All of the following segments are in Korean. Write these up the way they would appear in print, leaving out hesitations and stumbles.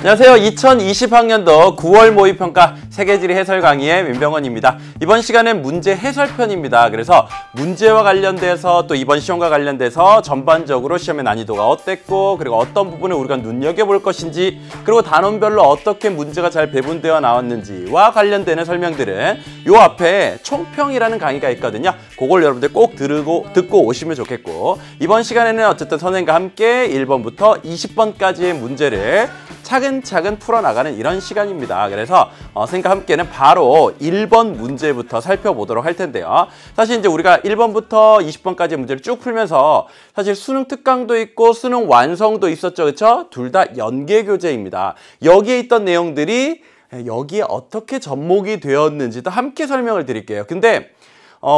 안녕하세요. 2020학년도 9월 모의평가 세계지리 해설 강의의 민병헌입니다. 이번 시간은 문제 해설편입니다. 그래서 문제와 관련돼서 또 이번 시험과 관련돼서 전반적으로 시험의 난이도가 어땠고, 그리고 어떤 부분을 우리가 눈여겨볼 것인지, 그리고 단원별로 어떻게 문제가 잘 배분되어 나왔는지와 관련되는 설명들은 요 앞에 총평이라는 강의가 있거든요. 그걸 여러분들 꼭 듣고 오시면 좋겠고, 이번 시간에는 어쨌든 선생님과 함께 1번부터 20번까지의 문제를 차근차근 풀어나가는 이런 시간입니다. 그래서 선생님과 함께는 바로 1번 문제부터 살펴보도록 할 텐데요. 사실 이제 우리가 1번부터 20번까지 문제를 쭉 풀면서 사실 수능 특강도 있고 수능 완성도 있었죠. 그렇죠? 둘 다 연계 교재입니다. 여기에 있던 내용들이 여기에 어떻게 접목이 되었는지도 함께 설명을 드릴게요. 근데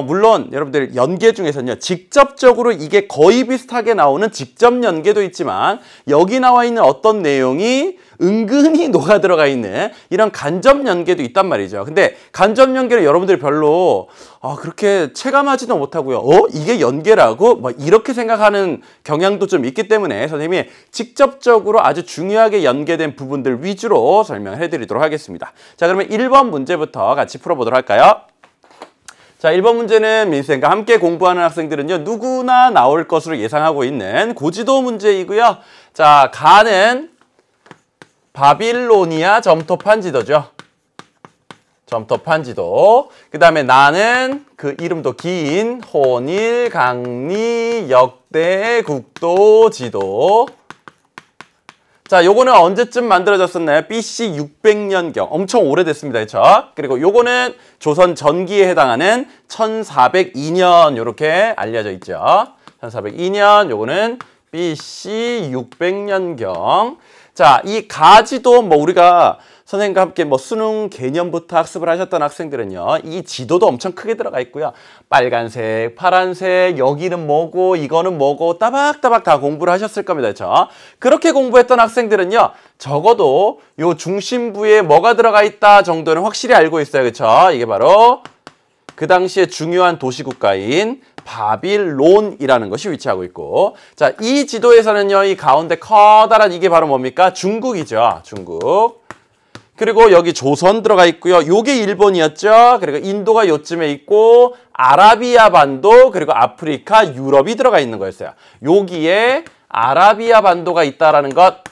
물론 여러분들 연계 중에서는요, 직접적으로 이게 거의 비슷하게 나오는 직접 연계도 있지만, 여기 나와 있는 어떤 내용이 은근히 녹아 들어가 있는 이런 간접 연계도 있단 말이죠. 근데 간접 연계를 여러분들이 별로 그렇게 체감하지도 못하고요. 이게 연계라고? 뭐 이렇게 생각하는 경향도 좀 있기 때문에 선생님이 직접적으로 아주 중요하게 연계된 부분들 위주로 설명을 해드리도록 하겠습니다. 자, 그러면 1번 문제부터 같이 풀어보도록 할까요? 자, 1번 문제는 민쌤과 함께 공부하는 학생들은요, 누구나 나올 것으로 예상하고 있는 고지도 문제이고요. 자, 가는 바빌로니아 점토판 지도죠. 점토판 지도. 그 다음에 나는 그 이름도 긴 혼일 강리 역대 국도 지도. 자, 요거는 언제쯤 만들어졌었나요? BC 600년경. 엄청 오래됐습니다. 그렇죠? 그리고 요거는 조선 전기에 해당하는 1402년 요렇게 알려져 있죠. 1402년 요거는 BC 600년경. 자, 이 가지도 뭐 우리가 선생님과 함께 뭐 수능 개념부터 학습을 하셨던 학생들은요, 이 지도도 엄청 크게 들어가 있고요. 빨간색, 파란색, 여기는 뭐고 이거는 뭐고 따박따박 다 공부를 하셨을 겁니다. 그렇죠? 그렇게 공부했던 학생들은요, 적어도 요 중심부에 뭐가 들어가 있다 정도는 확실히 알고 있어요. 그렇죠? 이게 바로 그 당시에 중요한 도시국가인 바빌론이라는 것이 위치하고 있고, 자, 이 지도에서는요, 이 가운데 커다란 이게 바로 뭡니까? 중국이죠. 중국. 그리고 여기 조선 들어가 있고요. 요게 일본이었죠. 그리고 인도가 요쯤에 있고, 아라비아 반도, 그리고 아프리카, 유럽이 들어가 있는 거였어요. 여기에 아라비아 반도가 있다라는 것,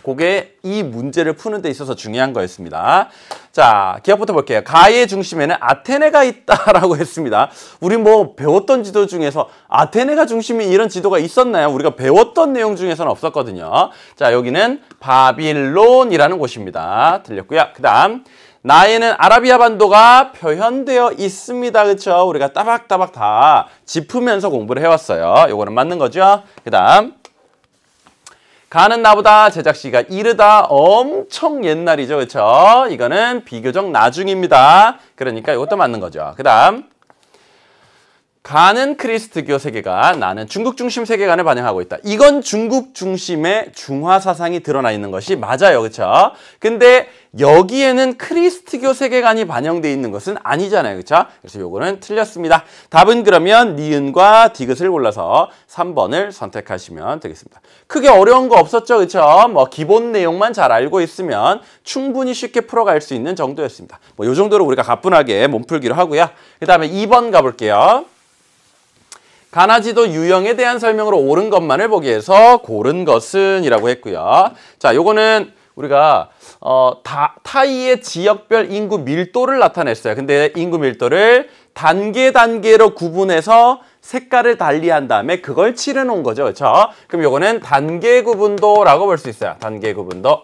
그게 이 문제를 푸는 데 있어서 중요한 거였습니다. 자, 기억부터 볼게요. 가의 중심에는 아테네가 있다라고 했습니다. 우리 뭐 배웠던 지도 중에서 아테네가 중심인 이런 지도가 있었나요? 우리가 배웠던 내용 중에서는 없었거든요. 자, 여기는 바빌론이라는 곳입니다. 들렸고요. 그 다음, 나에는 아라비아 반도가 표현되어 있습니다. 그렇죠? 우리가 따박따박 다 짚으면서 공부를 해왔어요. 요거는 맞는 거죠. 그 다음, 가는 나보다 제작 시기가 이르다. 엄청 옛날이죠. 그렇죠? 이거는 비교적 나중입니다. 그러니까 이것도 맞는 거죠. 그 다음, 가는 크리스트교 세계관, 나는 중국 중심 세계관을 반영하고 있다. 이건 중국 중심의 중화 사상이 드러나 있는 것이 맞아요. 그렇죠? 근데 여기에는 크리스트교 세계관이 반영되어 있는 것은 아니잖아요. 그렇죠? 그래서 요거는 틀렸습니다. 답은 그러면 니은과 디귿을 골라서 3번을 선택하시면 되겠습니다. 크게 어려운 거 없었죠. 그렇죠? 뭐 기본 내용만 잘 알고 있으면 충분히 쉽게 풀어갈 수 있는 정도였습니다. 뭐 요 정도로 우리가 가뿐하게 몸풀기로 하고요. 그 다음에 2번 가볼게요. 가나지도 유형에 대한 설명으로 옳은 것만을 보기 위해서 고른 것은 이라고 했고요. 자, 요거는 우리가 타이의 지역별 인구 밀도를 나타냈어요. 근데 인구 밀도를 단계로 구분해서 색깔을 달리한 다음에 그걸 칠해 놓은 거죠. 그렇죠? 그럼 요거는 단계 구분도라고 볼 수 있어요. 단계 구분도.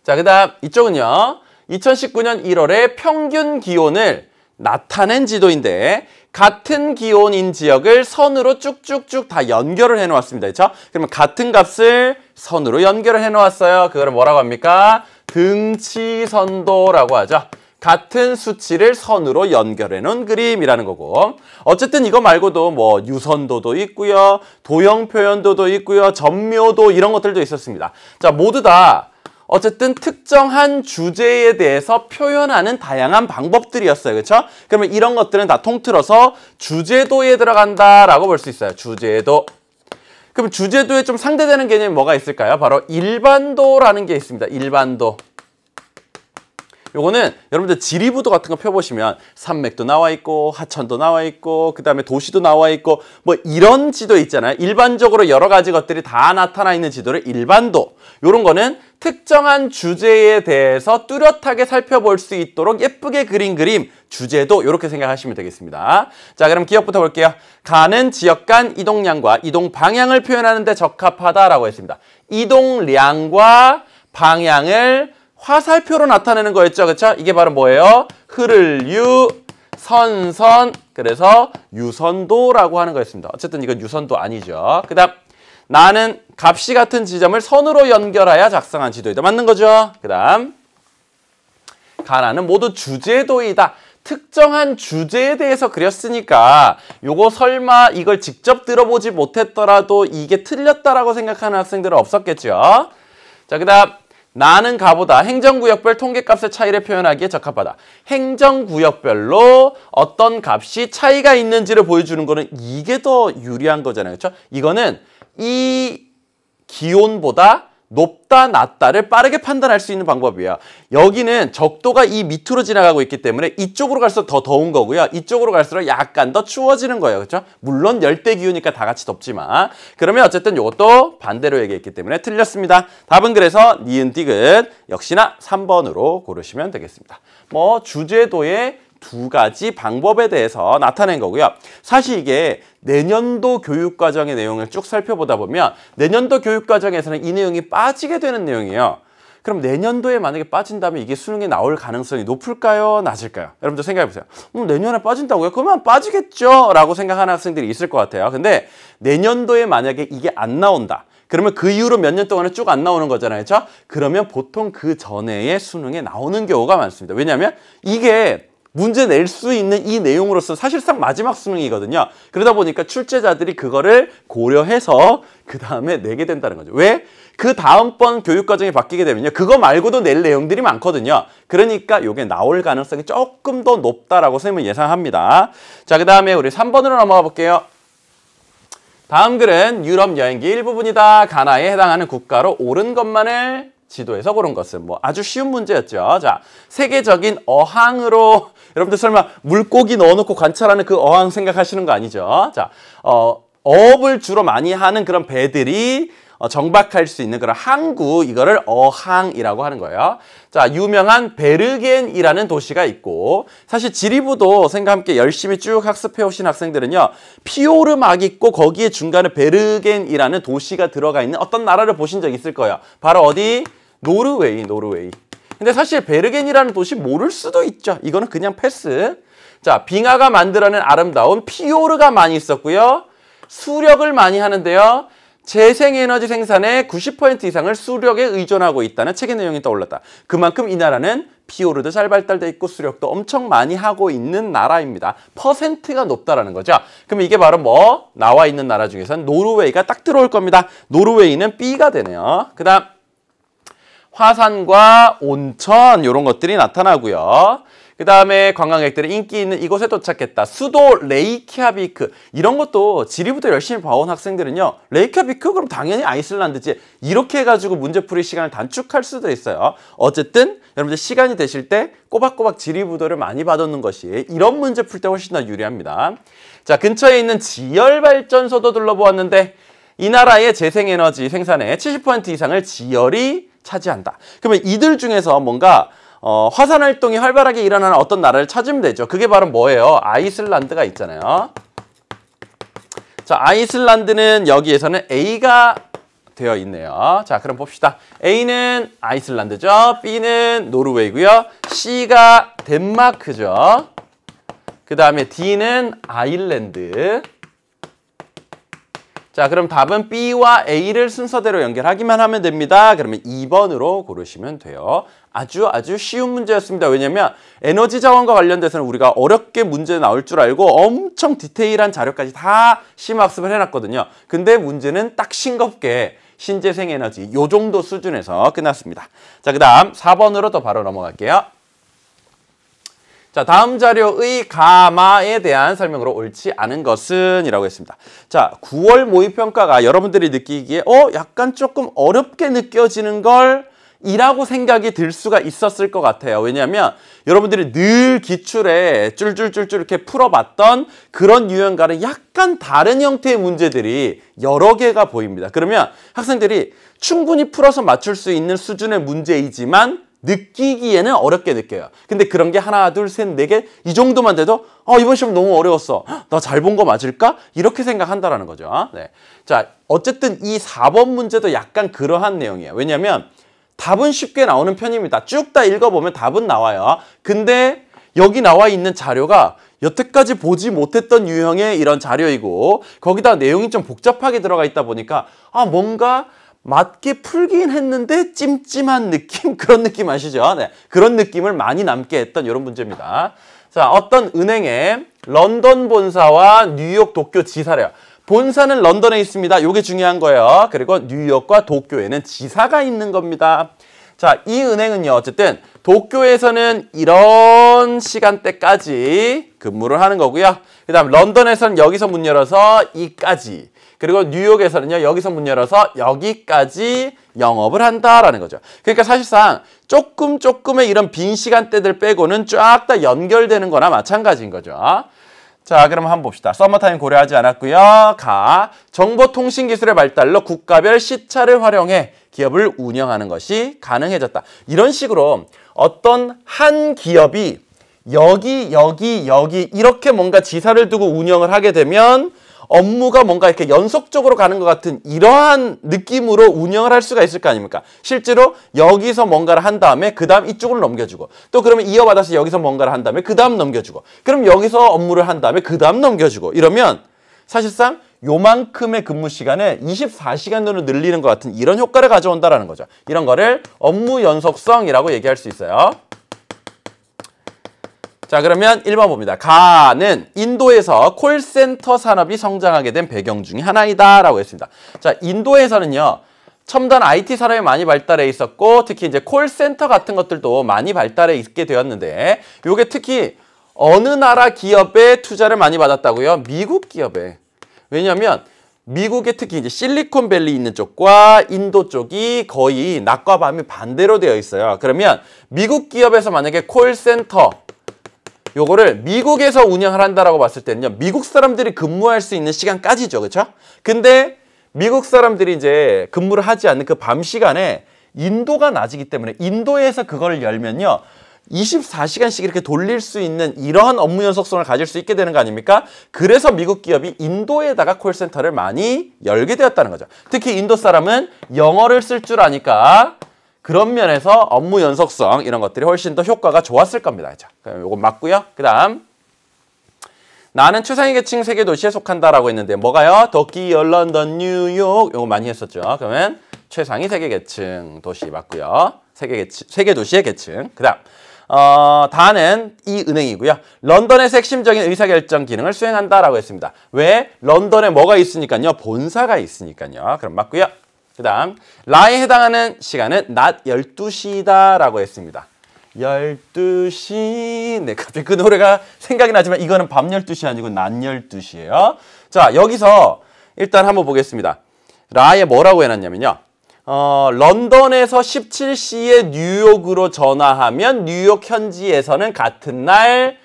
자, 그 다음 이쪽은요, 2019년 1월에 평균 기온을 나타낸 지도인데, 같은 기온인 지역을 선으로 쭉쭉쭉 다 연결을 해 놓았습니다. 그렇죠? 그러면 같은 값을 선으로 연결을 해 놓았어요. 그거를 뭐라고 합니까? 등치선도라고 하죠. 같은 수치를 선으로 연결해 놓은 그림이라는 거고, 어쨌든 이거 말고도 뭐 유선도도 있고요, 도형 표현도도 있고요, 전묘도 이런 것들도 있었습니다. 자, 모두 다 어쨌든 특정한 주제에 대해서 표현하는 다양한 방법들이었어요. 그렇죠? 그러면 이런 것들은 다 통틀어서 주제도에 들어간다라고 볼 수 있어요. 주제도. 그럼 주제도에 좀 상대되는 개념이 뭐가 있을까요? 바로 일반도라는 게 있습니다. 일반도. 요거는 여러분들 지리부도 같은 거 펴보시면 산맥도 나와 있고 하천도 나와 있고 그 다음에 도시도 나와 있고 뭐 이런 지도 있잖아요. 일반적으로 여러 가지 것들이 다 나타나 있는 지도를 일반도. 요런 거는 특정한 주제에 대해서 뚜렷하게 살펴볼 수 있도록 예쁘게 그린 그림, 주제도 이렇게 생각하시면 되겠습니다. 자, 그럼 기억부터 볼게요. 가는 지역 간 이동량과 이동 방향을 표현하는 데 적합하다라고 했습니다. 이동량과 방향을 화살표로 나타내는 거였죠. 그렇죠? 이게 바로 뭐예요? 흐를 유, 선선, 그래서 유선도라고 하는 거였습니다. 어쨌든 이건 유선도 아니죠. 그 다음 나는 값이 같은 지점을 선으로 연결하여 작성한 지도이다. 맞는 거죠? 그 다음 가나는 모두 주제도이다. 특정한 주제에 대해서 그렸으니까 요거 설마 이걸 직접 들어보지 못했더라도 이게 틀렸다라고 생각하는 학생들은 없었겠죠. 자, 그 다음 나는 가보다 행정구역별 통계값의 차이를 표현하기에 적합하다. 행정구역별로 어떤 값이 차이가 있는지를 보여주는 거는 이게 더 유리한 거잖아요. 그렇죠? 이거는 이 기온보다 높다, 낮다를 빠르게 판단할 수 있는 방법이에요. 여기는 적도가 이 밑으로 지나가고 있기 때문에 이쪽으로 갈수록 더 더운 거고요. 이쪽으로 갈수록 약간 더 추워지는 거예요. 그렇죠? 물론 열대 기후니까 다 같이 덥지만 그러면 어쨌든 이것도 반대로 얘기했기 때문에 틀렸습니다. 답은 그래서 니은 디귿 역시나 3번으로 고르시면 되겠습니다. 뭐 주제도의 두 가지 방법에 대해서 나타낸 거고요. 사실 이게 내년도 교육과정의 내용을 쭉 살펴보다 보면 내년도 교육과정에서는 이 내용이 빠지게 되는 내용이에요. 그럼 내년도에 만약에 빠진다면 이게 수능에 나올 가능성이 높을까요? 낮을까요? 여러분들 생각해보세요. 내년에 빠진다고요? 그러면 빠지겠죠? 라고 생각하는 학생들이 있을 것 같아요. 근데 내년도에 만약에 이게 안 나온다. 그러면 그 이후로 몇 년 동안은 쭉 안 나오는 거잖아요. 그렇죠? 그러면 보통 그 전에의 수능에 나오는 경우가 많습니다. 왜냐하면 이게 문제 낼 수 있는 이 내용으로서 사실상 마지막 수능이거든요. 그러다 보니까 출제자들이 그거를 고려해서 그 다음에 내게 된다는 거죠. 왜? 그 다음번 교육과정이 바뀌게 되면요. 그거 말고도 낼 내용들이 많거든요. 그러니까 이게 나올 가능성이 조금 더 높다라고 선생님은 예상합니다. 자, 그 다음에 우리 3번으로 넘어가 볼게요. 다음 글은 유럽 여행기 일부분이다. 가나에 해당하는 국가로 옳은 것만을 지도에서 고른 것은 뭐 아주 쉬운 문제였죠. 자, 세계적인 어항으로 여러분들 설마 물고기 넣어놓고 관찰하는 그 어항 생각하시는 거 아니죠? 자, 어업을 주로 많이 하는 그런 배들이 정박할 수 있는 그런 항구, 이거를 어항이라고 하는 거예요. 자, 유명한 베르겐이라는 도시가 있고, 사실 지리부도 선생님과 함께 열심히 쭉 학습해 오신 학생들은요, 피오르막 있고 거기에 중간에 베르겐이라는 도시가 들어가 있는 어떤 나라를 보신 적 있을 거예요. 바로 어디? 노르웨이. 근데 사실 베르겐이라는 도시 모를 수도 있죠. 이거는 그냥 패스. 자, 빙하가 만들어낸 아름다운 피오르가 많이 있었고요. 수력을 많이 하는데요. 재생에너지 생산의 90% 이상을 수력에 의존하고 있다는 책의 내용이 떠올랐다. 그만큼 이 나라는 피오르도 잘 발달돼 있고 수력도 엄청 많이 하고 있는 나라입니다. 퍼센트가 높다라는 거죠. 그럼 이게 바로 뭐? 나와 있는 나라 중에서는 노르웨이가 딱 들어올 겁니다. 노르웨이는 B가 되네요. 그 다음 화산과 온천 이런 것들이 나타나고요. 그 다음에 관광객들이 인기 있는 이곳에 도착했다. 수도 레이캬비크. 이런 것도 지리부터 열심히 봐온 학생들은요. 레이캬비크? 그럼 당연히 아이슬란드지. 이렇게 해가지고 문제풀이 시간을 단축할 수도 있어요. 어쨌든 여러분들 시간이 되실 때 꼬박꼬박 지리부도를 많이 봐두는 것이 이런 문제 풀 때 훨씬 더 유리합니다. 자, 근처에 있는 지열발전소도 둘러보았는데 이 나라의 재생에너지 생산의 70% 이상을 지열이 차지한다. 그러면 이들 중에서 뭔가 화산 활동이 활발하게 일어나는 어떤 나라를 찾으면 되죠. 그게 바로 뭐예요? 아이슬란드가 있잖아요. 자, 아이슬란드는 여기에서는 A가 되어 있네요. 자, 그럼 봅시다. A는 아이슬란드죠. B는 노르웨이고요. C가 덴마크죠. 그 다음에 D는 아일랜드. 자, 그럼 답은 B와 A를 순서대로 연결하기만 하면 됩니다. 그러면 2번으로 고르시면 돼요. 아주 쉬운 문제였습니다. 왜냐면 에너지 자원과 관련돼서는 우리가 어렵게 문제 나올 줄 알고 엄청 디테일한 자료까지 다 심학습을 해놨거든요. 근데 문제는 딱 싱겁게 신재생 에너지 요 정도 수준에서 끝났습니다. 자, 그 다음 4번으로 또 바로 넘어갈게요. 자, 다음 자료의 가마에 대한 설명으로 옳지 않은 것은 이라고 했습니다. 자, 9월 모의평가가 여러분들이 느끼기에 약간 조금 어렵게 느껴지는 걸 이라고 생각이 들 수가 있었을 것 같아요. 왜냐하면 여러분들이 늘 기출에 쫄쫄쫄쫄 이렇게 풀어봤던 그런 유형과는 약간 다른 형태의 문제들이 여러 개가 보입니다. 그러면 학생들이 충분히 풀어서 맞출 수 있는 수준의 문제이지만 느끼기에는 어렵게 느껴요. 근데 그런 게 하나, 둘, 셋, 네 개 이 정도만 돼도 이번 시험 너무 어려웠어. 나 잘 본 거 맞을까? 이렇게 생각한다라는 거죠. 네. 자, 어쨌든 이 4번 문제도 약간 그러한 내용이에요. 왜냐하면 답은 쉽게 나오는 편입니다. 쭉 다 읽어보면 답은 나와요. 근데 여기 나와 있는 자료가 여태까지 보지 못했던 유형의 이런 자료이고 거기다 내용이 좀 복잡하게 들어가 있다 보니까 뭔가 맞게 풀긴 했는데 찜찜한 느낌? 그런 느낌 아시죠? 네, 그런 느낌을 많이 남게 했던 이런 문제입니다. 자, 어떤 은행의 런던 본사와 뉴욕 도쿄 지사래요. 본사는 런던에 있습니다. 이게 중요한 거예요. 그리고 뉴욕과 도쿄에는 지사가 있는 겁니다. 자, 이 은행은요, 어쨌든 도쿄에서는 이런 시간대까지 근무를 하는 거고요. 그 다음 런던에서는 여기서 문 열어서 이까지. 그리고 뉴욕에서는요, 여기서 문 열어서 여기까지 영업을 한다라는 거죠. 그러니까 사실상 조금의 이런 빈 시간대들 빼고는 쫙 다 연결되는 거나 마찬가지인 거죠. 자, 그럼 한번 봅시다. 서머타임 고려하지 않았고요. 정보통신기술의 발달로 국가별 시차를 활용해 기업을 운영하는 것이 가능해졌다. 이런 식으로 어떤 한 기업이 여기 이렇게 뭔가 지사를 두고 운영을 하게 되면 업무가 뭔가 이렇게 연속적으로 가는 것 같은 이러한 느낌으로 운영을 할 수가 있을 거 아닙니까? 실제로 여기서 뭔가를 한 다음에 그 다음 이쪽으로 넘겨주고 또 그러면 이어받아서 여기서 뭔가를 한 다음에 그 다음 넘겨주고 그럼 여기서 업무를 한 다음에 그 다음 넘겨주고 이러면 사실상 요만큼의 근무 시간을 24시간으로 늘리는 것 같은 이런 효과를 가져온다는 거죠. 이런 거를 업무 연속성이라고 얘기할 수 있어요. 자, 그러면 1번 봅니다. 가는 인도에서 콜센터 산업이 성장하게 된 배경 중에 하나이다 라고 했습니다. 자, 인도에서는요, 첨단 IT 산업이 많이 발달해 있었고 특히 이제 콜센터 같은 것들도 많이 발달해 있게 되었는데 요게 특히 어느 나라 기업에 투자를 많이 받았다고요? 미국 기업에. 왜냐하면 미국의 특히 이제 실리콘밸리 있는 쪽과 인도 쪽이 거의 낮과 밤이 반대로 되어 있어요. 그러면 미국 기업에서 만약에 콜센터 요거를 미국에서 운영을 한다라고 봤을 때는요, 미국 사람들이 근무할 수 있는 시간까지죠. 그렇죠? 근데 미국 사람들이 이제 근무를 하지 않는 그 밤 시간에 인도가 낮이기 때문에 인도에서 그걸 열면요, 24시간씩 이렇게 돌릴 수 있는 이러한 업무 연속성을 가질 수 있게 되는 거 아닙니까? 그래서 미국 기업이 인도에다가 콜센터를 많이 열게 되었다는 거죠. 특히 인도 사람은 영어를 쓸 줄 아니까 그런 면에서 업무 연속성 이런 것들이 훨씬 더 효과가 좋았을 겁니다. 자, 요건 맞고요. 그 다음 나는 최상위 계층 세계 도시에 속한다라고 했는데 뭐가요? 도쿄, 런던, 뉴욕 요거 많이 했었죠. 그러면 최상위 세계 계층 도시 맞고요. 세계 도시의 계층. 그 다음 다는 이 은행이고요. 런던에서 핵심적인 의사결정 기능을 수행한다라고 했습니다. 왜? 런던에 뭐가 있으니까요? 본사가 있으니까요. 그럼 맞고요. 그 다음 라에 해당하는 시간은 낮 12시다 라고 했습니다. 12시 네, 갑자기 그 노래가 생각이 나지만 이거는 밤 12시 아니고 낮 12시예요. 자, 여기서 일단 한번 보겠습니다. 라에 뭐라고 해놨냐면요. 런던에서 17시에 뉴욕으로 전화하면 뉴욕 현지에서는 같은 날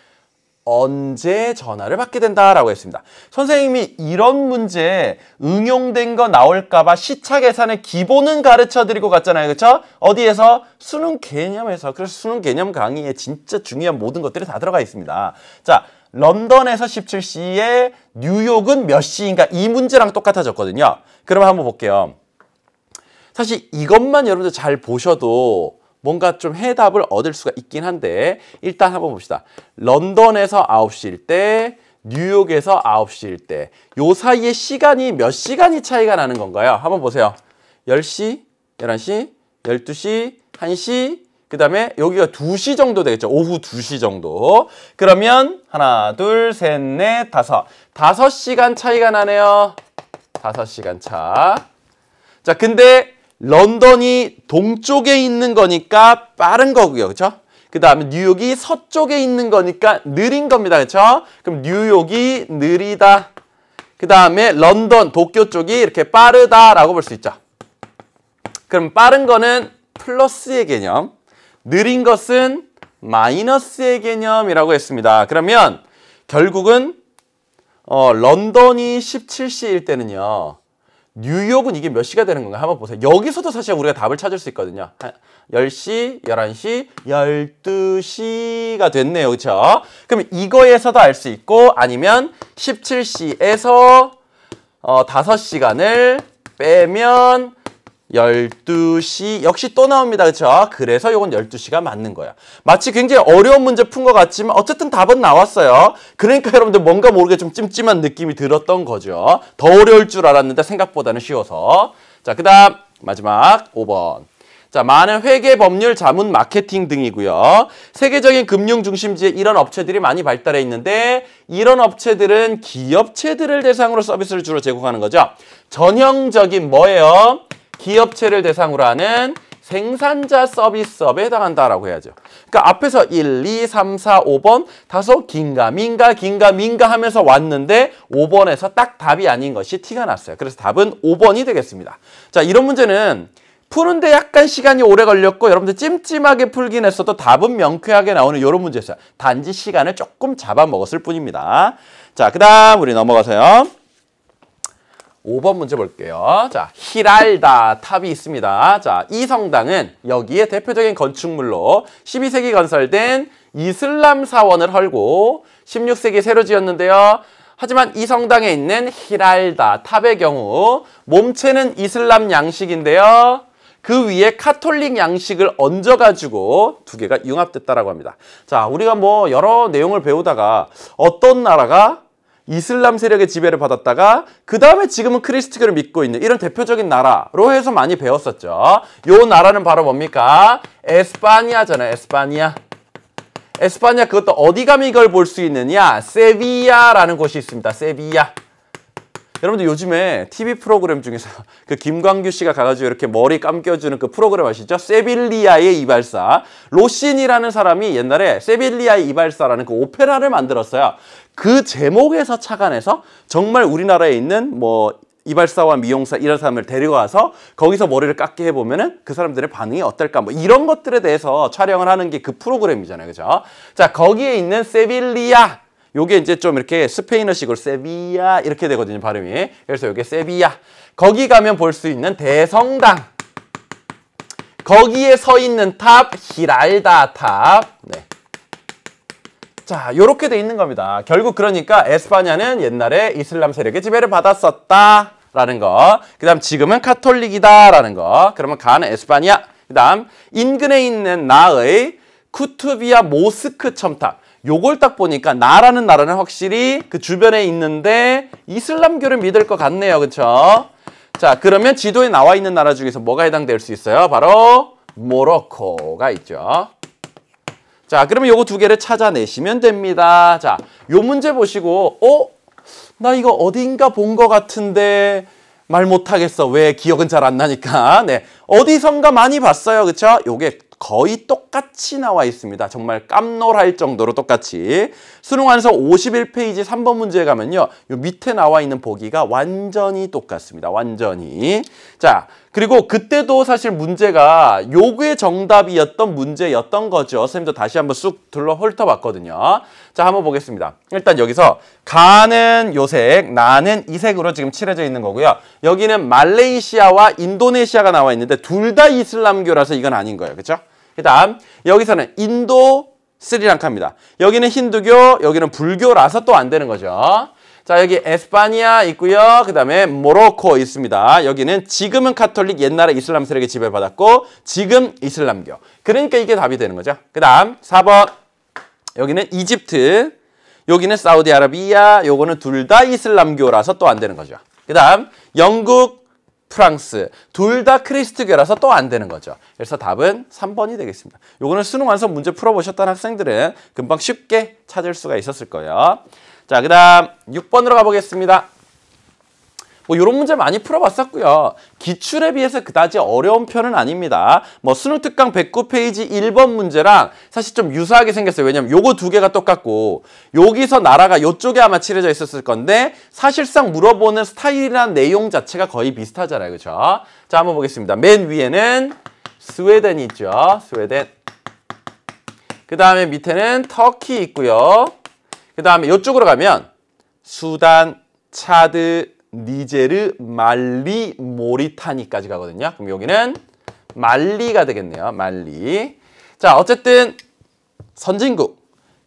언제 전화를 받게 된다라고 했습니다. 선생님이 이런 문제 응용된 거 나올까봐 시차 계산의 기본은 가르쳐드리고 갔잖아요. 그렇죠? 어디에서? 수능 개념에서. 그래서 수능 개념 강의에 진짜 중요한 모든 것들이 다 들어가 있습니다. 자, 런던에서 17시에 뉴욕은 몇 시인가? 이 문제랑 똑같아졌거든요. 그러면 한번 볼게요. 사실 이것만 여러분들 잘 보셔도 뭔가 좀 해답을 얻을 수가 있긴 한데 일단 한번 봅시다. 런던에서 9시일 때, 뉴욕에서 9시일 때 요 사이에 시간이 몇 시간이 차이가 나는 건가요? 한번 보세요. 10시, 11시, 12시, 1시, 그 다음에 여기가 2시 정도 되겠죠. 오후 2시 정도. 그러면 하나, 둘, 셋, 넷, 다섯. 5시간 차이가 나네요. 5시간 차. 자, 근데 런던이 동쪽에 있는 거니까 빠른 거고요. 그렇죠? 그 다음에 뉴욕이 서쪽에 있는 거니까 느린 겁니다. 그렇죠? 그럼 뉴욕이 느리다. 그 다음에 런던, 도쿄 쪽이 이렇게 빠르다라고 볼 수 있죠. 그럼 빠른 거는 플러스의 개념, 느린 것은 마이너스의 개념이라고 했습니다. 그러면 결국은 런던이 17시일 때는요. 뉴욕은 이게 몇 시가 되는 건가 한번 보세요. 여기서도 사실 우리가 답을 찾을 수 있거든요. 10시, 11시, 12시가 됐네요. 그렇죠? 그럼 이거에서도 알 수 있고 아니면 17시에서 5시간을 빼면 12시 역시 또 나옵니다. 그렇죠? 그래서 이건 12시가 맞는 거야. 마치 굉장히 어려운 문제 푼 것 같지만 어쨌든 답은 나왔어요. 그러니까 여러분들 뭔가 모르게 좀 찜찜한 느낌이 들었던 거죠. 더 어려울 줄 알았는데 생각보다는 쉬워서. 자, 그 다음 마지막 5번. 자, 많은 회계, 법률, 자문, 마케팅 등이고요. 세계적인 금융 중심지에 이런 업체들이 많이 발달해 있는데 이런 업체들은 기업체들을 대상으로 서비스를 주로 제공하는 거죠. 전형적인 뭐예요? 기업체를 대상으로 하는 생산자 서비스업에 해당한다라고 해야죠. 그러니까 앞에서 1, 2, 3, 4, 5번 다소 긴가 민가 하면서 왔는데 5번에서 딱 답이 아닌 것이 티가 났어요. 그래서 답은 5번이 되겠습니다. 자, 이런 문제는 푸는데 약간 시간이 오래 걸렸고 여러분들 찜찜하게 풀긴 했어도 답은 명쾌하게 나오는 이런 문제였어요. 단지 시간을 조금 잡아먹었을 뿐입니다. 자, 그 다음 우리 넘어가서요. 5번 문제 볼게요. 자, 히랄다 탑이 있습니다. 자, 이 성당은 여기에 대표적인 건축물로 12세기 건설된 이슬람 사원을 헐고 16세기 새로 지었는데요. 하지만 이 성당에 있는 히랄다 탑의 경우 몸체는 이슬람 양식인데요. 그 위에 카톨릭 양식을 얹어가지고 두 개가 융합됐다라고 합니다. 자, 우리가 뭐 여러 내용을 배우다가 어떤 나라가 이슬람 세력의 지배를 받았다가 그 다음에 지금은 크리스트교를 믿고 있는 이런 대표적인 나라로 해서 많이 배웠었죠. 요 나라는 바로 뭡니까? 에스파니아잖아요. 에스파니아. 에스파니아 그것도 어디 가면 이걸 볼 수 있느냐? 세비야라는 곳이 있습니다. 세비야. 여러분들 요즘에 TV 프로그램 중에서 그 김광규 씨가 가가지고 이렇게 머리 감겨주는 그 프로그램 아시죠? 세빌리아의 이발사. 로신이라는 사람이 옛날에 세빌리아의 이발사라는 그 오페라를 만들었어요. 그 제목에서 착안해서 정말 우리나라에 있는 뭐 이발사와 미용사 이런 사람을 데려가서 거기서 머리를 깎게 해보면은 그 사람들의 반응이 어떨까 뭐 이런 것들에 대해서 촬영을 하는 게 그 프로그램이잖아요. 그죠? 자, 거기에 있는 세빌리아. 요게 이제 좀 이렇게 스페인어식으로 세비야 이렇게 되거든요, 발음이. 그래서 요게 세비야. 거기 가면 볼 수 있는 대성당. 거기에 서 있는 탑, 히랄다 탑. 네. 자, 요렇게 돼 있는 겁니다. 결국 그러니까 에스파냐는 옛날에 이슬람 세력의 지배를 받았었다라는 거. 그다음 지금은 카톨릭이다라는 거. 그러면 가는 에스파냐. 그다음 인근에 있는 나의 쿠투비아 모스크 첨탑. 요걸 딱 보니까 나라는 확실히 그 주변에 있는데 이슬람교를 믿을 것 같네요. 그렇죠? 자, 그러면 지도에 나와 있는 나라 중에서 뭐가 해당될 수 있어요? 바로 모로코가 있죠. 자, 그러면 요거 두 개를 찾아내시면 됩니다. 자, 요 문제 보시고 나 이거 어딘가 본 것 같은데 말 못하겠어. 왜? 기억은 잘 안 나니까. 네, 어디선가 많이 봤어요. 그렇죠? 요게 거의 똑같이 나와 있습니다. 정말 깜놀할 정도로 똑같이. 수능 완성 51페이지 3번 문제에 가면요. 요 밑에 나와 있는 보기가 완전히 똑같습니다. 완전히. 자, 그리고 그때도 사실 문제가 요게 정답이었던 문제였던 거죠. 선생님도 다시 한번 쑥 둘러 훑어봤거든요. 자, 한번 보겠습니다. 일단 여기서 가는 요색, 나는 이 색으로 지금 칠해져 있는 거고요. 여기는 말레이시아와 인도네시아가 나와 있는데 둘 다 이슬람교라서 이건 아닌 거예요. 그렇죠? 그 다음 여기서는 인도, 스리랑카입니다. 여기는 힌두교, 여기는 불교라서 또 안 되는 거죠. 자, 여기 에스파니아 있고요. 그 다음에 모로코 있습니다. 여기는 지금은 카톨릭, 옛날에 이슬람 세력의 지배를 받았고 지금 이슬람교. 그러니까 이게 답이 되는 거죠. 그 다음 4번 여기는 이집트, 여기는 사우디아라비아, 요거는 둘 다 이슬람교라서 또 안 되는 거죠. 그 다음 영국, 프랑스. 둘 다 크리스트교라서 또 안 되는 거죠. 그래서 답은 3번이 되겠습니다. 요거는 수능 완성 문제 풀어보셨던 학생들은 금방 쉽게 찾을 수가 있었을 거예요. 자, 그 다음 6번으로 가보겠습니다. 뭐 이런 문제 많이 풀어봤었고요. 기출에 비해서 그다지 어려운 편은 아닙니다. 뭐 수능 특강 109페이지 1번 문제랑 사실 좀 유사하게 생겼어요. 왜냐면 요거 두 개가 똑같고 여기서 나라가 요쪽에 아마 칠해져 있었을 건데 사실상 물어보는 스타일이나 내용 자체가 거의 비슷하잖아요. 그렇죠? 자, 한번 보겠습니다. 맨 위에는 스웨덴이 있죠. 스웨덴. 그 다음에 밑에는 터키 있고요. 그 다음에 이쪽으로 가면 수단, 차드, 니제르, 말리, 모리타니까지 가거든요. 그럼 여기는 말리가 되겠네요. 말리. 자, 어쨌든 선진국,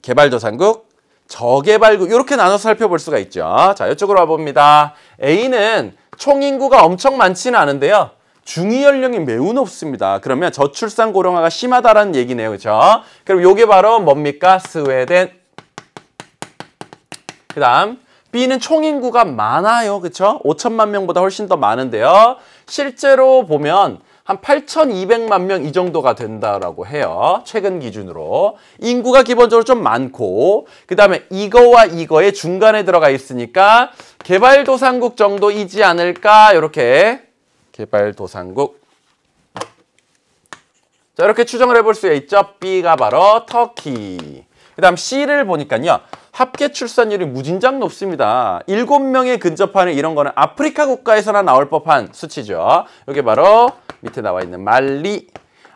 개발도상국, 저개발국 이렇게 나눠서 살펴볼 수가 있죠. 자, 이쪽으로 와봅니다. A는 총 인구가 엄청 많지는 않은데요. 중위 연령이 매우 높습니다. 그러면 저출산 고령화가 심하다라는 얘기네요. 그렇죠? 그럼 요게 바로 뭡니까? 스웨덴. 그 다음 B는 총 인구가 많아요. 그렇죠? 5천만 명보다 훨씬 더 많은데요. 실제로 보면 한 8,200만 명 이 정도가 된다라고 해요. 최근 기준으로. 인구가 기본적으로 좀 많고 그 다음에 이거와 이거의 중간에 들어가 있으니까 개발도상국 정도이지 않을까? 이렇게 개발도상국. 자, 이렇게 추정을 해볼 수 있죠. B가 바로 터키. 그 다음 C를 보니까요. 합계 출산율이 무진장 높습니다. 7명에 근접하는 이런 거는 아프리카 국가에서나 나올 법한 수치죠. 이게 바로 밑에 나와 있는 말리.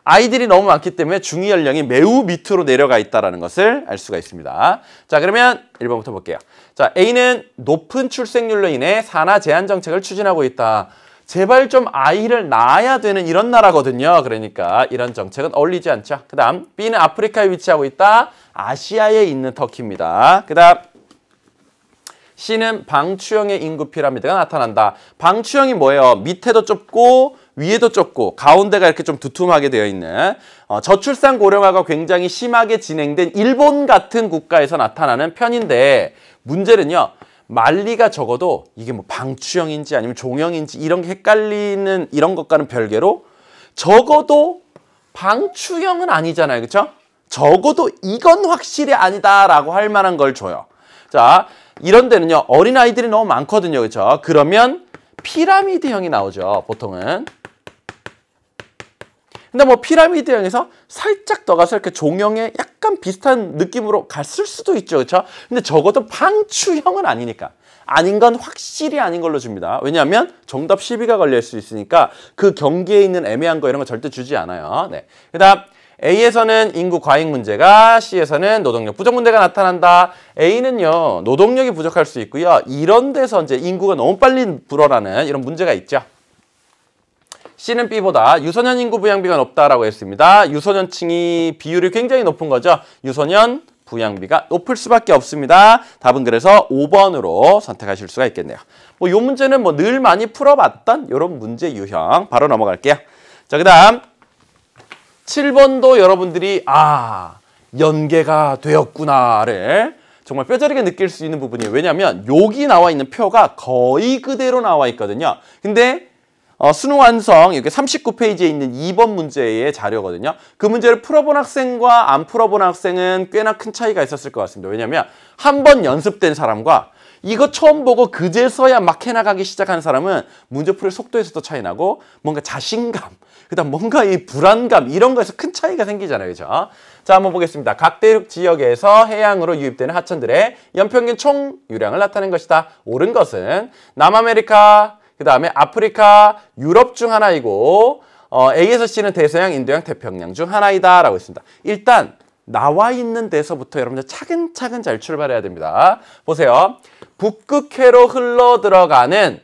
아이들이 너무 많기 때문에 중위 연령이 매우 밑으로 내려가 있다는 것을 알 수가 있습니다. 자, 그러면 1번부터 볼게요. 자, A는 높은 출생률로 인해 산하 제한 정책을 추진하고 있다. 제발 좀 아이를 낳아야 되는 이런 나라거든요. 그러니까 이런 정책은 어울리지 않죠. 그 다음 B는 아프리카에 위치하고 있다. 아시아에 있는 터키입니다. 그 다음 C는 방추형의 인구 피라미드가 나타난다. 방추형이 뭐예요? 밑에도 좁고 위에도 좁고 가운데가 이렇게 좀 두툼하게 되어 있는 저출산 고령화가 굉장히 심하게 진행된 일본 같은 국가에서 나타나는 편인데 문제는요. 말리가 적어도 이게 뭐 방추형인지 아니면 종형인지 이런 게 헷갈리는 이런 것과는 별개로 적어도 방추형은 아니잖아요. 그렇죠? 적어도 이건 확실히 아니다라고 할 만한 걸 줘요. 자, 이런 데는요. 어린아이들이 너무 많거든요. 그렇죠? 그러면 피라미드형이 나오죠. 보통은. 근데 뭐 피라미드형에서 살짝 더 가서 이렇게 종형에 약간 비슷한 느낌으로 갔을 수도 있죠. 그렇죠? 근데 적어도 방추형은 아니니까. 아닌 건 확실히 아닌 걸로 줍니다. 왜냐하면 정답 12가 걸릴 수 있으니까 그 경계에 있는 애매한 거 이런 거 절대 주지 않아요. 네. 그다음 A에서는 인구 과잉 문제가, C에서는 노동력 부족 문제가 나타난다. A는요. 노동력이 부족할 수 있고요. 이런 데서 이제 인구가 너무 빨리 불어나는 이런 문제가 있죠. C는 B보다 유소년 인구 부양비가 높다라고 했습니다. 유소년층이 비율이 굉장히 높은 거죠. 유소년 부양비가 높을 수밖에 없습니다. 답은 그래서 5번으로 선택하실 수가 있겠네요. 뭐 요 문제는 뭐 늘 많이 풀어봤던 이런 문제 유형 바로 넘어갈게요. 자, 그다음 7번도 여러분들이 연계가 되었구나를 정말 뼈저리게 느낄 수 있는 부분이에요. 왜냐하면 여기 나와 있는 표가 거의 그대로 나와 있거든요. 근데 수능 완성 이렇게 39페이지에 있는 2번 문제의 자료거든요. 그 문제를 풀어본 학생과 안 풀어본 학생은 꽤나 큰 차이가 있었을 것 같습니다. 왜냐하면 한 번 연습된 사람과 이거 처음 보고 그제서야 막 해나가기 시작한 사람은 문제 풀이 속도에서도 차이 나고 뭔가 자신감, 그다음 뭔가 이 불안감 이런 거에서 큰 차이가 생기잖아요. 그죠? 자, 한번 보겠습니다. 각 대륙 지역에서 해양으로 유입되는 하천들의 연평균 총 유량을 나타낸 것이다. 옳은 것은 남아메리카, 그 다음에 아프리카, 유럽 중 하나이고 A에서 C는 대서양, 인도양, 태평양 중 하나이다 라고 했습니다. 일단 나와 있는 데서부터 여러분들 차근차근 잘 출발해야 됩니다. 보세요. 북극해로 흘러 들어가는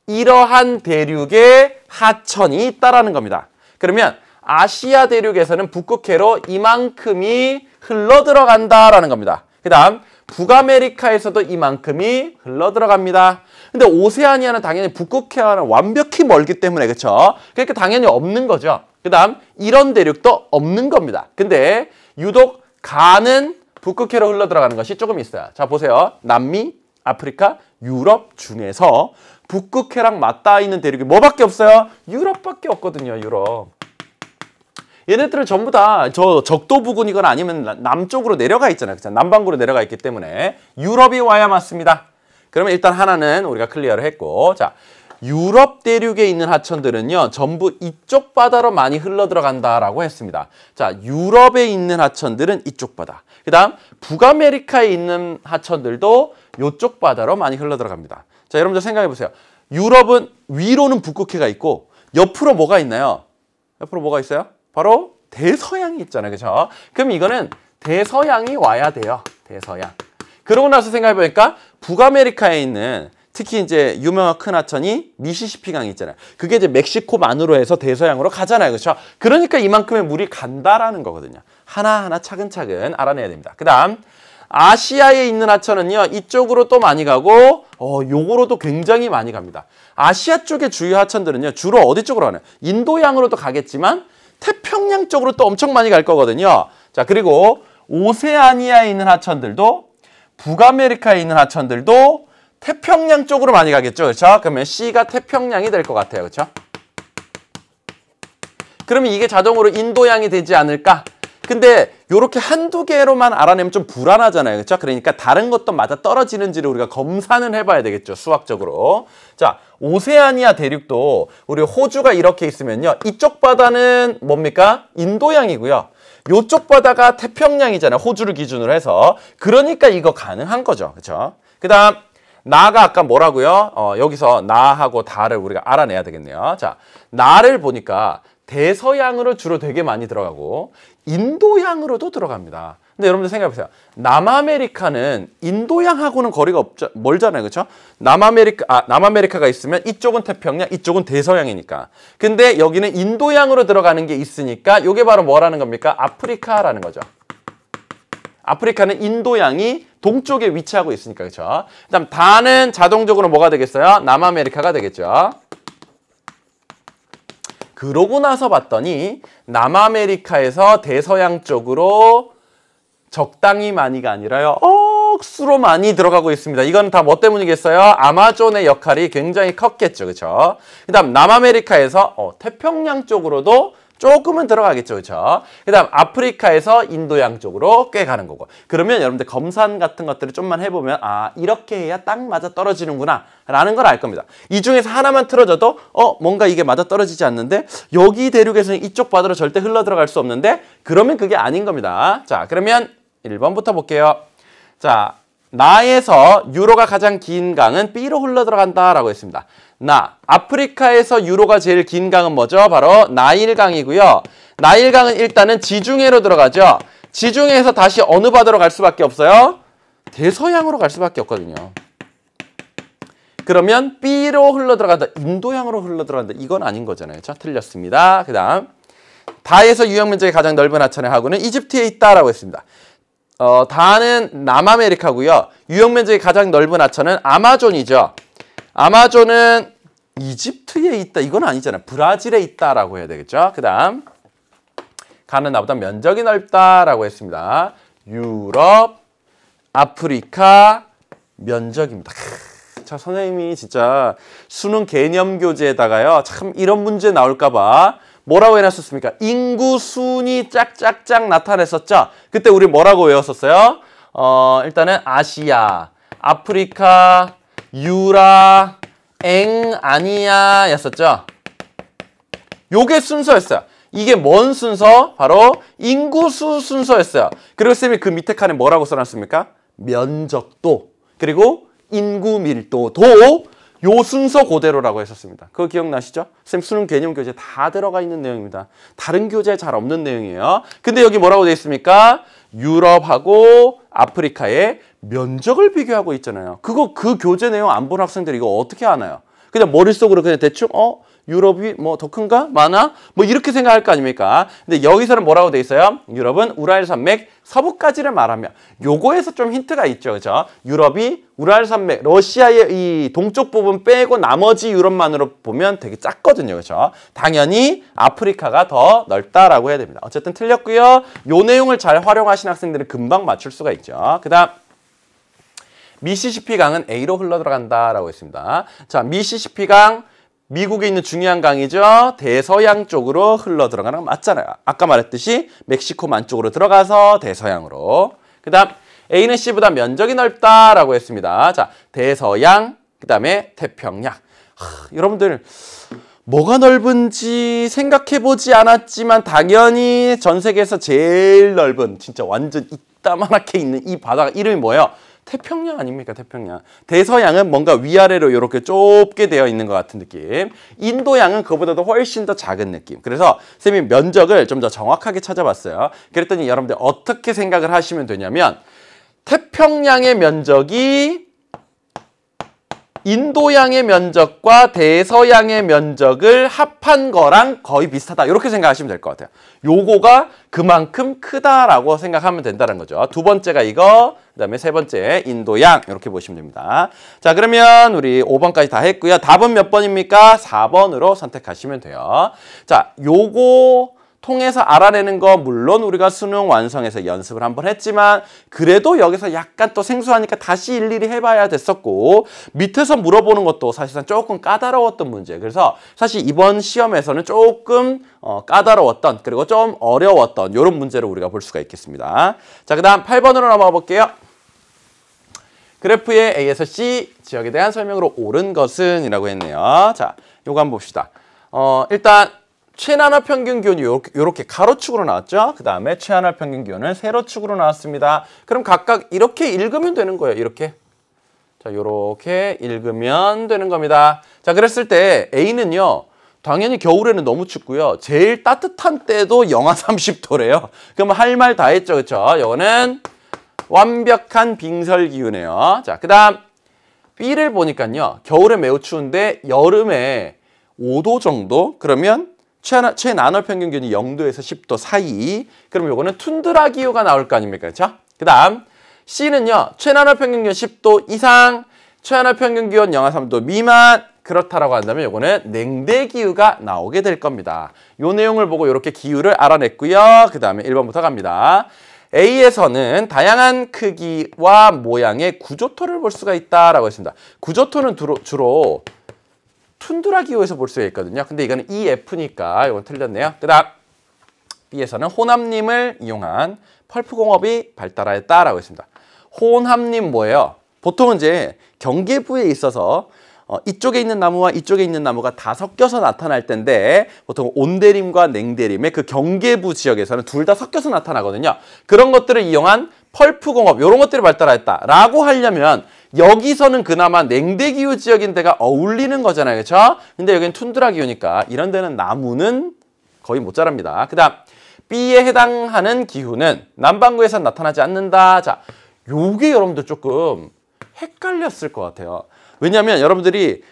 이러한 대륙에 하천이 있다라는 겁니다. 그러면 아시아 대륙에서는 북극해로 이만큼이 흘러 들어간다라는 겁니다. 그 다음 북아메리카에서도 이만큼이 흘러 들어갑니다. 근데 오세아니아는 당연히 북극해와는 완벽히 멀기 때문에 그렇죠? 그러니까 당연히 없는 거죠. 그 다음 이런 대륙도 없는 겁니다. 근데 유독 가는 북극해로 흘러 들어가는 것이 조금 있어요. 자, 보세요. 남미, 아프리카, 유럽 중에서 북극해랑 맞닿아 있는 대륙이 뭐밖에 없어요? 유럽밖에 없거든요. 유럽. 얘네들은 전부 다 저 적도 부근이거나 아니면 남쪽으로 내려가 있잖아요. 그렇죠? 남반구로 내려가 있기 때문에 유럽이 와야 맞습니다. 그러면 일단 하나는 우리가 클리어를 했고, 자, 유럽 대륙에 있는 하천들은요, 전부 이쪽 바다로 많이 흘러 들어간다라고 했습니다. 자, 유럽에 있는 하천들은 이쪽 바다. 그 다음 북아메리카에 있는 하천들도 이쪽 바다로 많이 흘러 들어갑니다. 자, 여러분들 생각해 보세요. 유럽은 위로는 북극해가 있고 옆으로 뭐가 있나요? 옆으로 뭐가 있어요? 바로 대서양이 있잖아요. 그렇죠? 그럼 이거는 대서양이 와야 돼요. 대서양. 그러고 나서 생각해 보니까 북아메리카에 있는 특히 이제 유명한 큰 하천이 미시시피 강이 있잖아요. 그게 이제 멕시코만으로 해서 대서양으로 가잖아요. 그렇죠? 그러니까 이만큼의 물이 간다라는 거거든요. 하나하나 차근차근 알아내야 됩니다. 그다음 아시아에 있는 하천은요. 이쪽으로 또 많이 가고 요거로도 굉장히 많이 갑니다. 아시아 쪽의 주요 하천들은요. 주로 어디 쪽으로 가나요? 인도양으로도 가겠지만 태평양 쪽으로 또 엄청 많이 갈 거거든요. 자, 그리고 오세아니아에 있는 하천들도 북아메리카에 있는 하천들도 태평양 쪽으로 많이 가겠죠. 그렇죠? 그러면 C가 태평양이 될 것 같아요. 그렇죠? 그러면 이게 자동으로 인도양이 되지 않을까? 근데 이렇게 한두 개로만 알아내면 좀 불안하잖아요. 그렇죠? 그러니까 다른 것도 맞아 떨어지는지를 우리가 검사는 해봐야 되겠죠. 수학적으로. 자, 오세아니아 대륙도 우리 호주가 이렇게 있으면요. 이쪽 바다는 뭡니까? 인도양이고요. 이쪽 바다가 태평양이잖아요. 호주를 기준으로 해서. 그러니까 이거 가능한 거죠. 그렇죠? 그 다음 나가 아까 뭐라고요? 여기서 나하고 다를 우리가 알아내야 되겠네요. 자, 나를 보니까 대서양으로 주로 되게 많이 들어가고 인도양으로도 들어갑니다. 근데 여러분들 생각해보세요. 남아메리카는 인도양하고는 거리가 멀잖아요. 그렇죠? 남아메리카가 있으면 이쪽은 태평양, 이쪽은 대서양이니까. 근데 여기는 인도양으로 들어가는 게 있으니까 이게 바로 뭐라는 겁니까? 아프리카라는 거죠. 아프리카는 인도양이 동쪽에 위치하고 있으니까. 그렇죠? 그다음 다는 자동적으로 뭐가 되겠어요? 남아메리카가 되겠죠. 그러고 나서 봤더니 남아메리카에서 대서양 쪽으로 적당히 많이가 아니라요. 억수로 많이 들어가고 있습니다. 이건 다 뭐 때문이겠어요? 아마존의 역할이 굉장히 컸겠죠. 그렇죠? 그다음 남아메리카에서 태평양 쪽으로도 조금은 들어가겠죠. 그렇죠? 그다음 아프리카에서 인도양 쪽으로 꽤 가는 거고. 그러면 여러분들 검산 같은 것들을 좀만 해보면 이렇게 해야 딱 맞아 떨어지는구나 라는 걸 알 겁니다. 이 중에서 하나만 틀어져도 뭔가 이게 맞아 떨어지지 않는데 여기 대륙에서는 이쪽 바다로 절대 흘러 들어갈 수 없는데 그러면 그게 아닌 겁니다. 자, 그러면 1번부터 볼게요. 자, 나에서 유로가 가장 긴 강은 B로 흘러 들어간다라고 했습니다. 아프리카에서 유로가 제일 긴 강은 뭐죠? 바로 나일강이고요. 나일강은 일단은 지중해로 들어가죠. 지중해에서 다시 어느 바다로 갈 수밖에 없어요? 대서양으로 갈 수밖에 없거든요. 그러면 B로 흘러 들어간다. 인도양으로 흘러 들어간다. 이건 아닌 거잖아요. 자, 틀렸습니다. 그 다음 다에서 유형 면적이 가장 넓은 하천의 하구는 이집트에 있다라고 했습니다. 다는 남아메리카고요. 유형 면적이 가장 넓은 하천은 아마존이죠. 아마존은 이집트에 있다. 이건 아니잖아요. 브라질에 있다라고 해야 되겠죠. 그 다음 가는 나보다 면적이 넓다라고 했습니다. 유럽, 아프리카, 면적입니다. 자, 선생님이 진짜 수능 개념 교재에다가요. 참 이런 문제 나올까 봐 뭐라고 해놨었습니까? 인구 순위 짝짝짝 나타냈었죠. 그때 우리 뭐라고 외웠었어요? 일단은 아시아, 아프리카, 유라, 아니야 였었죠. 요게 순서였어요. 이게 뭔 순서? 바로 인구수 순서였어요. 그리고 쌤이 그 밑에 칸에 뭐라고 써놨습니까? 면적도 그리고 인구 밀도도 요 순서 그대로라고 했었습니다. 그거 기억나시죠? 쌤 수능 개념 교재 다 들어가 있는 내용입니다. 다른 교재에 잘 없는 내용이에요. 근데 여기 뭐라고 되어 있습니까? 유럽하고 아프리카의 면적을 비교하고 있잖아요. 그 교재 내용 안 본 학생들이 이거 어떻게 아나요? 그냥 머릿속으로 그냥 대충 유럽이 뭐 더 큰가? 많아? 뭐 이렇게 생각할 거 아닙니까? 근데 여기서는 뭐라고 돼 있어요? 유럽은 우랄산맥 서부까지를 말하며 요거에서 좀 힌트가 있죠. 그죠? 유럽이 우랄산맥, 러시아의 이 동쪽 부분 빼고 나머지 유럽만으로 보면 되게 작거든요. 그죠? 당연히 아프리카가 더 넓다라고 해야 됩니다. 어쨌든 틀렸고요. 요 내용을 잘 활용하신 학생들은 금방 맞출 수가 있죠. 그 다음 미시시피강은 A로 흘러들어간다라고 했습니다. 자, 미시시피강 미국에 있는 중요한 강이죠. 대서양 쪽으로 흘러들어가는 거 맞잖아요. 아까 말했듯이 멕시코만 쪽으로 들어가서 대서양으로. 그 다음 A는 C보다 면적이 넓다라고 했습니다. 자, 대서양, 그 다음에 태평양. 여러분들 뭐가 넓은지 생각해보지 않았지만 당연히 전 세계에서 제일 넓은 진짜 완전 이따만하게 있는 이 바다 이름이 뭐예요? 태평양 아닙니까? 태평양. 대서양은 뭔가 위아래로 이렇게 좁게 되어 있는 것 같은 느낌. 인도양은 그보다도 훨씬 더 작은 느낌. 그래서 쌤이 면적을 좀 더 정확하게 찾아봤어요. 그랬더니 여러분들 어떻게 생각을 하시면 되냐면 태평양의 면적이 인도양의 면적과 대서양의 면적을 합한 거랑 거의 비슷하다. 이렇게 생각하시면 될 것 같아요. 요거가 그만큼 크다라고 생각하면 된다는 거죠. 두 번째가 이거, 그 다음에 세 번째 인도양 이렇게 보시면 됩니다. 자, 그러면 우리 5번까지 다 했고요. 답은 몇 번입니까? 4번으로 선택하시면 돼요. 자, 요거 통해서 알아내는 거 물론 우리가 수능 완성에서 연습을 한번 했지만 그래도 여기서 약간 또 생소하니까 다시 일일이 해봐야 됐었고 밑에서 물어보는 것도 사실상 조금 까다로웠던 문제. 그래서 사실 이번 시험에서는 조금 까다로웠던 그리고 좀 어려웠던 이런 문제를 우리가 볼 수가 있겠습니다. 자, 그 다음 8번으로 넘어가 볼게요. 그래프의 A에서 C 지역에 대한 설명으로 옳은 것은 이라고 했네요. 자, 요거 한번 봅시다. 일단 최난화 평균 기온이 이렇게 가로축으로 나왔죠. 그 다음에 최한화 평균 기온은 세로축으로 나왔습니다. 그럼 각각 이렇게 읽으면 되는 거예요. 이렇게. 자, 이렇게 읽으면 되는 겁니다. 자, 그랬을 때 A는요. 당연히 겨울에는 너무 춥고요. 제일 따뜻한 때도 영하 30도래요. 그럼 할 말 다 했죠. 그렇죠? 이거는 완벽한 빙설 기후네요. 자, 그 다음 B를 보니까요. 겨울에 매우 추운데 여름에 5도 정도? 그러면 최난화 평균 기온이 0도에서 10도 사이. 그럼 요거는 툰드라 기후가 나올 거 아닙니까? 그렇죠? 그 다음 C는요. 최난화 평균 기온 10도 이상, 최한화 평균 기온 영하 3도 미만. 그렇다라고 한다면 요거는 냉대 기후가 나오게 될 겁니다. 요 내용을 보고 이렇게 기후를 알아냈고요. 그 다음에 1번부터 갑니다. A에서는 다양한 크기와 모양의 구조토를 볼 수가 있다라고 했습니다. 구조토는 주로 툰드라 기후에서 볼 수가 있거든요. 근데 이거는 EF니까 이건 틀렸네요. 그 다음 B에서는 혼합림을 이용한 펄프 공업이 발달하였다라고 했습니다. 혼합림 뭐예요? 보통은 이제 경계부에 있어서 이쪽에 있는 나무와 이쪽에 있는 나무가 다 섞여서 나타날 텐데 보통 온대림과 냉대림의 그 경계부 지역에서는 둘 다 섞여서 나타나거든요. 그런 것들을 이용한 펄프 공업 이런 것들이 발달하였다라고 하려면 여기서는 그나마 냉대기후 지역인 데가 어울리는 거잖아요. 그렇죠? 근데 여기는 툰드라 기후니까 이런 데는 나무는 거의 못 자랍니다. 그 다음 B에 해당하는 기후는 남반구에서 나타나지 않는다. 자, 요게 여러분들 조금 헷갈렸을 것 같아요. 왜냐하면 여러분들이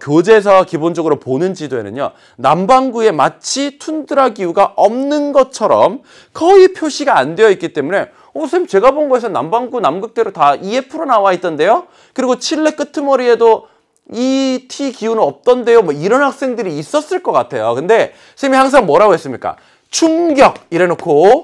교재에서 기본적으로 보는 지도에는요. 남반구에 마치 툰드라 기후가 없는 것처럼 거의 표시가 안 되어 있기 때문에 선생님 제가 본 거에서 남반구 남극대로 다 EF로 나와 있던데요. 그리고 칠레 끄트머리에도 이 T 기후는 없던데요. 뭐 이런 학생들이 있었을 것 같아요. 근데 선생님이 항상 뭐라고 했습니까? 충격 이래놓고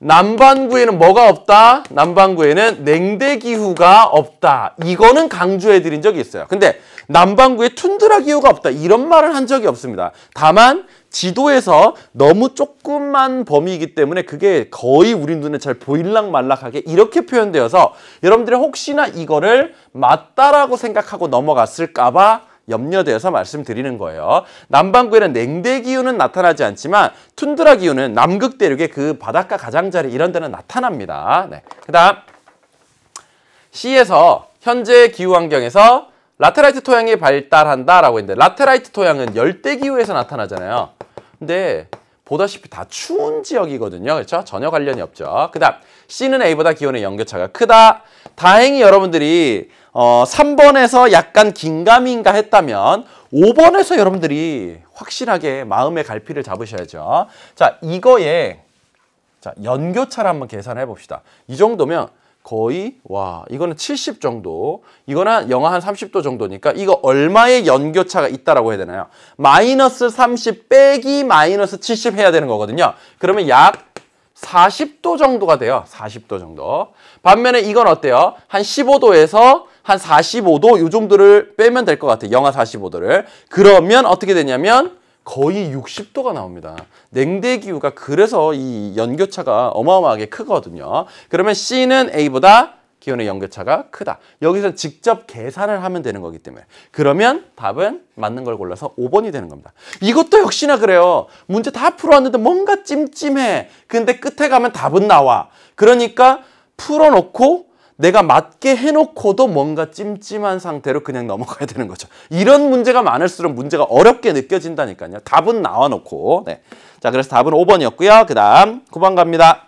남반구에는 뭐가 없다? 남반구에는 냉대기후가 없다. 이거는 강조해드린 적이 있어요. 근데 남반구에 툰드라 기후가 없다. 이런 말을 한 적이 없습니다. 다만 지도에서 너무 조그만 범위이기 때문에 그게 거의 우리 눈에 잘 보일락말락하게 이렇게 표현되어서 여러분들이 혹시나 이거를 맞다라고 생각하고 넘어갔을까 봐 염려되어서 말씀드리는 거예요. 남반구에는 냉대 기후는 나타나지 않지만 툰드라 기후는 남극 대륙의 그 바닷가 가장자리 이런 데는 나타납니다. 네. 그 다음 C에서 현재 기후 환경에서 라테라이트 토양이 발달한다라고 했는데 라테라이트 토양은 열대 기후에서 나타나잖아요. 근데 보다시피 다 추운 지역이거든요. 그렇죠? 전혀 관련이 없죠. 그 다음 C는 A보다 기온의 연교차가 크다. 다행히 여러분들이 3번에서 약간 긴가민가 했다면 5번에서 여러분들이 확실하게 마음의 갈피를 잡으셔야죠. 자, 이거에 연교차를 한번 계산해 봅시다. 이 정도면 거의 이거는 70 정도, 이거는 영하 한 30도 정도니까 이거 얼마의 연교차가 있다라고 해야 되나요? 마이너스 30 빼기 마이너스 70 해야 되는 거거든요. 그러면 약 40도 정도가 돼요. 40도 정도. 반면에 이건 어때요? 한 15도에서 한 45도 요 정도를 빼면 될 것 같아요. 영하 45도를. 그러면 어떻게 되냐면 거의 60도가 나옵니다. 냉대기후가 그래서 이 연교차가 어마어마하게 크거든요. 그러면 C는 A보다 기온의 연교차가 크다. 여기서 직접 계산을 하면 되는 거기 때문에. 그러면 답은 맞는 걸 골라서 5번이 되는 겁니다. 이것도 역시나 그래요. 문제 다 풀어왔는데 뭔가 찜찜해. 근데 끝에 가면 답은 나와. 그러니까 풀어놓고 내가 맞게 해놓고도 뭔가 찜찜한 상태로 그냥 넘어가야 되는 거죠. 이런 문제가 많을수록 문제가 어렵게 느껴진다니까요. 답은 나와놓고. 네. 자, 그래서 답은 5번이었고요. 그 다음 9번 갑니다.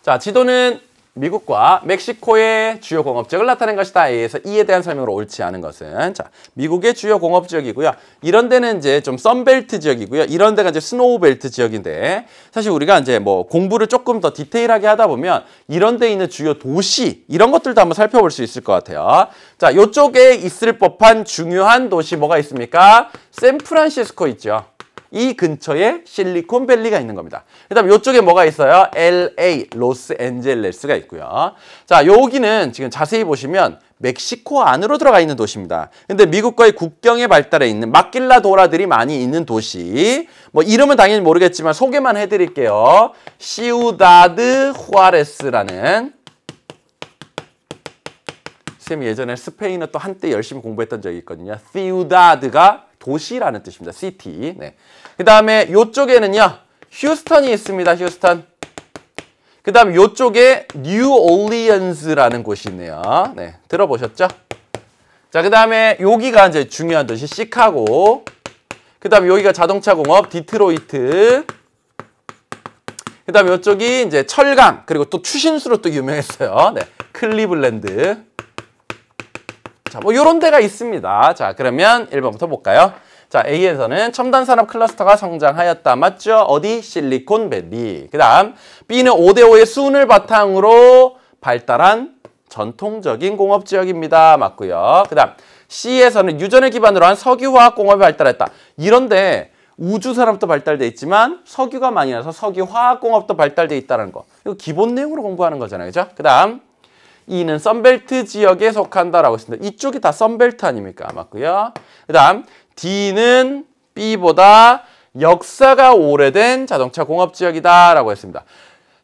자, 지도는 미국과 멕시코의 주요 공업지역을 나타낸 것이다. A에서 E에 대한 설명으로 옳지 않은 것은 자, 미국의 주요 공업지역이고요. 이런 데는 이제 좀 썬벨트 지역이고요. 이런 데가 이제 스노우벨트 지역인데 사실 우리가 이제 뭐 공부를 조금 더 디테일하게 하다 보면 이런 데 있는 주요 도시 이런 것들도 한번 살펴볼 수 있을 것 같아요. 자, 요쪽에 있을 법한 중요한 도시 뭐가 있습니까? 샌프란시스코 있죠. 이 근처에 실리콘밸리가 있는 겁니다. 그다음 이쪽에 뭐가 있어요? LA, 로스앤젤레스가 있고요. 자, 여기는 지금 자세히 보시면 멕시코 안으로 들어가 있는 도시입니다. 근데 미국과의 국경에 발달해 있는 마낄라도라들이 많이 있는 도시. 뭐 이름은 당연히 모르겠지만 소개만 해드릴게요. 시우다드 후아레스라는 쌤이 예전에 스페인어 또 한때 열심히 공부했던 적이 있거든요. 시우다드가 도시라는 뜻입니다. 시티. 네. 그 다음에 요쪽에는요. 휴스턴이 있습니다. 휴스턴. 그 다음 요쪽에 뉴올리언스라는 곳이 있네요. 네. 들어보셨죠? 자, 그 다음에 여기가 이제 중요한 도시 시카고. 그 다음에 여기가 자동차 공업 디트로이트. 그 다음에 요쪽이 이제 철강 그리고 또 추신수로 또 유명했어요. 네. 클리블랜드. 자, 뭐 요런 데가 있습니다. 자, 그러면 1번부터 볼까요? 자, A에서는 첨단 산업 클러스터가 성장하였다. 맞죠? 어디? 실리콘밸리. 그 다음 B는 5대5의 수은을 바탕으로 발달한 전통적인 공업지역입니다. 맞고요. 그 다음 C에서는 유전을 기반으로 한 석유화학 공업이 발달했다. 이런데 우주 산업도 발달돼 있지만 석유가 많이 나서 석유화학 공업도 발달돼 있다는 거. 이거 기본 내용으로 공부하는 거잖아요. 그죠? 그 다음 E는 썬벨트 지역에 속한다라고 했습니다. 이쪽이 다 썬벨트 아닙니까? 맞고요. 그 다음 D는 B보다 역사가 오래된 자동차 공업 지역이다라고 했습니다.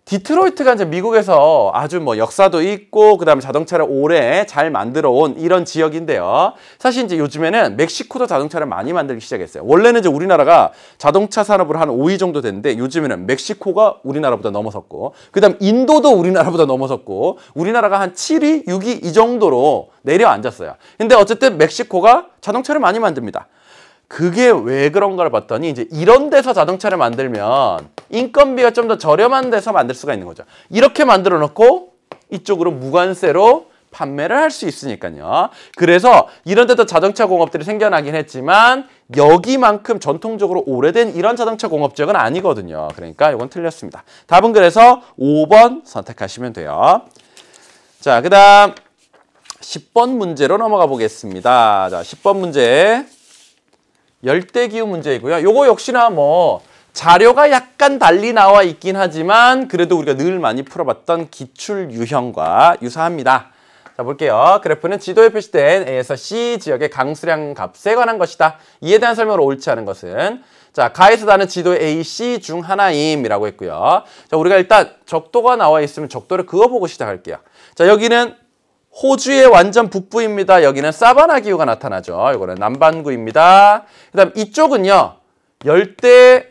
디트로이트가 이제 미국에서 아주 뭐 역사도 있고 그다음에 자동차를 오래 잘 만들어 온 이런 지역인데요. 사실 이제 요즘에는 멕시코도 자동차를 많이 만들기 시작했어요. 원래는 이제 우리나라가 자동차 산업으로 한 5위 정도 됐는데 요즘에는 멕시코가 우리나라보다 넘어섰고 그다음 인도도 우리나라보다 넘어섰고 우리나라가 한 7위, 6위 이 정도로 내려앉았어요. 근데 어쨌든 멕시코가 자동차를 많이 만듭니다. 그게 왜 그런가를 봤더니 이제 이런 데서 자동차를 만들면 인건비가 좀 더 저렴한 데서 만들 수가 있는 거죠. 이렇게 만들어 놓고 이쪽으로 무관세로 판매를 할 수 있으니까요. 그래서 이런 데도 자동차 공업들이 생겨나긴 했지만 여기만큼 전통적으로 오래된 이런 자동차 공업 지역은 아니거든요. 그러니까 이건 틀렸습니다. 답은 그래서 5번 선택하시면 돼요. 자, 그 다음 10번 문제로 넘어가 보겠습니다. 자, 10번 문제. 열대기후 문제이고요. 요거 역시나 뭐 자료가 약간 달리 나와 있긴 하지만 그래도 우리가 늘 많이 풀어봤던 기출 유형과 유사합니다. 자, 볼게요. 그래프는 지도에 표시된 A에서 C 지역의 강수량 값에 관한 것이다. 이에 대한 설명으로 옳지 않은 것은 자, 가에서 다는 지도 A, C 중 하나임이라고 했고요. 자, 우리가 일단 적도가 나와 있으면 적도를 그어보고 시작할게요. 자, 여기는 호주의 완전 북부입니다. 여기는 사바나 기후가 나타나죠. 이거는 남반구입니다. 그 다음 이쪽은요. 열대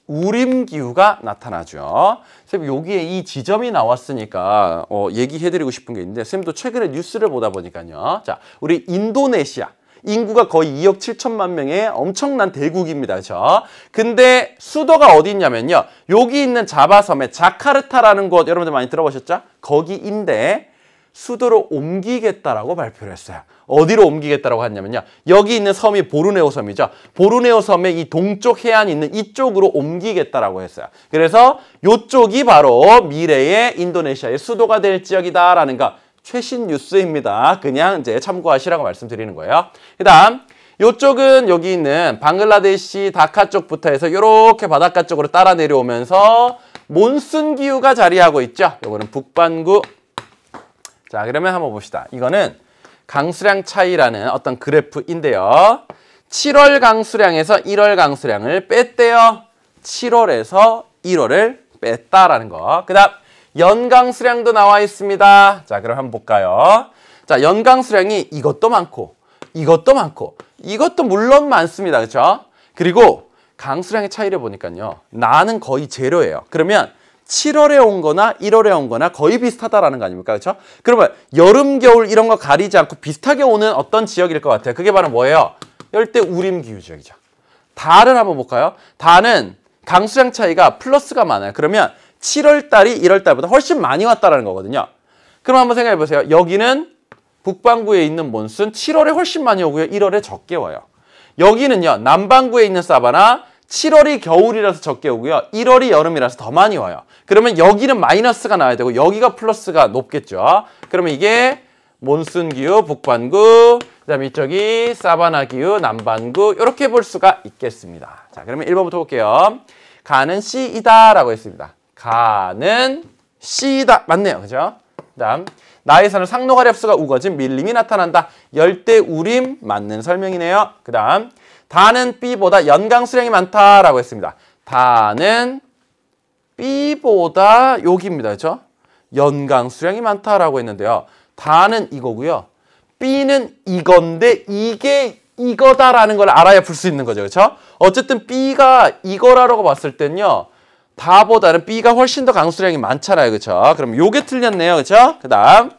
우림 기후가 나타나죠. 선생님 여기에 이 지점이 나왔으니까 얘기해드리고 싶은 게 있는데 선생님도 최근에 뉴스를 보다 보니까요. 자, 우리 인도네시아. 인구가 거의 2억 7천만 명의 엄청난 대국입니다. 그렇죠? 근데 수도가 어디 있냐면요. 여기 있는 자바섬의 자카르타라는 곳 여러분들 많이 들어보셨죠? 거기인데 수도로 옮기겠다라고 발표를 했어요. 어디로 옮기겠다라고 했냐면요. 여기 있는 섬이 보르네오 섬이죠. 보르네오 섬의 이 동쪽 해안이 있는 이쪽으로 옮기겠다라고 했어요. 그래서 이쪽이 바로 미래의 인도네시아의 수도가 될 지역이다라는 거 최신 뉴스입니다. 그냥 이제 참고하시라고 말씀드리는 거예요. 그 다음 이쪽은 여기 있는 방글라데시 다카 쪽부터 해서 이렇게 바닷가 쪽으로 따라 내려오면서 몬순 기후가 자리하고 있죠. 요거는 북반구. 자, 그러면 한번 봅시다. 이거는 강수량 차이라는 어떤 그래프인데요. 7월 강수량에서 1월 강수량을 뺐대요. 7월에서 1월을 뺐다라는 거. 그 다음 연강수량도 나와 있습니다. 자, 그럼 한번 볼까요? 자, 연강수량이 이것도 많고 이것도 많고 이것도 물론 많습니다. 그렇죠? 그리고 강수량의 차이를 보니까요. 나는 거의 제로예요. 그러면 7월에 온 거나 1월에 온 거나 거의 비슷하다라는 거 아닙니까? 그렇죠? 그러면 여름, 겨울 이런 거 가리지 않고 비슷하게 오는 어떤 지역일 것 같아요. 그게 바로 뭐예요? 열대 우림 기후 지역이죠. 달은 한번 볼까요? 달은 강수량 차이가 플러스가 많아요. 그러면 7월 달이 1월 달보다 훨씬 많이 왔다라는 거거든요. 그럼 한번 생각해 보세요. 여기는 북반구에 있는 몬순 7월에 훨씬 많이 오고요. 1월에 적게 와요. 여기는요. 남반구에 있는 사바나 7월이 겨울이라서 적게 오고요. 1월이 여름이라서 더 많이 와요. 그러면 여기는 마이너스가 나와야 되고 여기가 플러스가 높겠죠. 그러면 이게 몬순 기후 북반구, 그다음에 이쪽이 사바나 기후 남반구 이렇게 볼 수가 있겠습니다. 자, 그러면 1번부터 볼게요. 가는 C이다라고 했습니다. 가는 C이다. 맞네요. 그죠? 그다음 나에서는 상노가리 합수가 우거진 밀림이 나타난다. 열대 우림 맞는 설명이네요. 그다음 다는 B보다 연강 수량이 많다라고 했습니다. 다는 B보다 여기입니다. 그렇죠? 연강 수량이 많다라고 했는데요. 다는 이거고요. B는 이건데 이게 이거다라는 걸 알아야 풀 수 있는 거죠. 그렇죠? 어쨌든 B가 이거라고 봤을 땐요. 다보다는 B가 훨씬 더 강수량이 많잖아요. 그렇죠? 그럼 요게 틀렸네요. 그렇죠? 그다음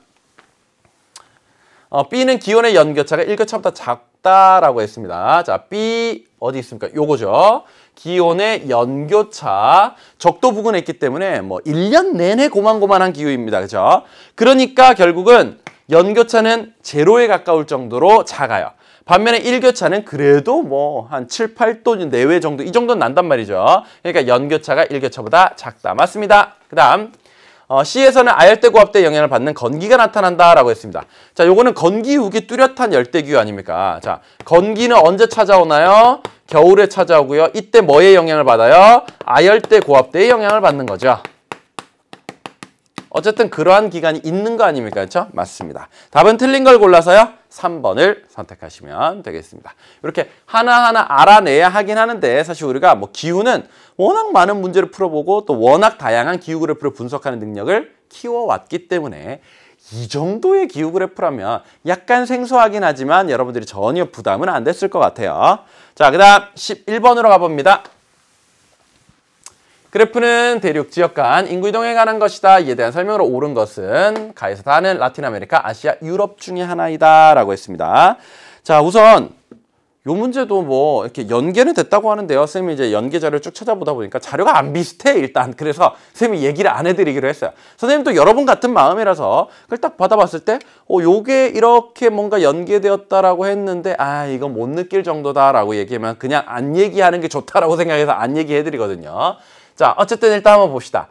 B는 기온의 연교차가 1교차보다 작다라고 했습니다. 자, B 어디 있습니까? 요거죠. 기온의 연교차 적도 부근에 있기 때문에 뭐 1년 내내 고만고만한 기후입니다. 그렇죠? 그러니까 결국은 연교차는 제로에 가까울 정도로 작아요. 반면에 1교차는 그래도 뭐 한 7, 8도 내외 정도 이 정도는 난단 말이죠. 그러니까 연교차가 1교차보다 작다. 맞습니다. 그 다음 C에서는 아열대 고압대의 영향을 받는 건기가 나타난다라고 했습니다. 자, 요거는 건기후기 뚜렷한 열대기후 아닙니까? 자, 건기는 언제 찾아오나요? 겨울에 찾아오고요. 이때 뭐의 영향을 받아요? 아열대 고압대의 영향을 받는 거죠. 어쨌든 그러한 기간이 있는 거 아닙니까? 그렇죠? 맞습니다. 답은 틀린 걸 골라서요. 3번을 선택하시면 되겠습니다. 이렇게 하나하나 알아내야 하긴 하는데 사실 우리가 뭐 기후는 워낙 많은 문제를 풀어보고 또 워낙 다양한 기후 그래프를 분석하는 능력을 키워왔기 때문에 이 정도의 기후 그래프라면 약간 생소하긴 하지만 여러분들이 전혀 부담은 안 됐을 것 같아요. 자, 그 다음 11번으로 가봅니다. 그래프는 대륙 지역 간 인구 이동에 관한 것이다. 이에 대한 설명으로 옳은 것은 가에서 다는 라틴 아메리카, 아시아, 유럽 중에 하나이다 라고 했습니다. 자, 우선 요 문제도 뭐 이렇게 연계는 됐다고 하는데요. 선생님이 이제 연계 자료를 쭉 찾아보다 보니까 자료가 안 비슷해 일단. 그래서 선생님이 얘기를 안 해드리기로 했어요. 선생님도 여러분 같은 마음이라서 그걸 딱 받아봤을 때 요게 이렇게 뭔가 연계되었다라고 했는데 아 이건 못 느낄 정도다라고 얘기하면 그냥 안 얘기하는 게 좋다라고 생각해서 안 얘기해드리거든요. 자, 어쨌든 일단 한번 봅시다.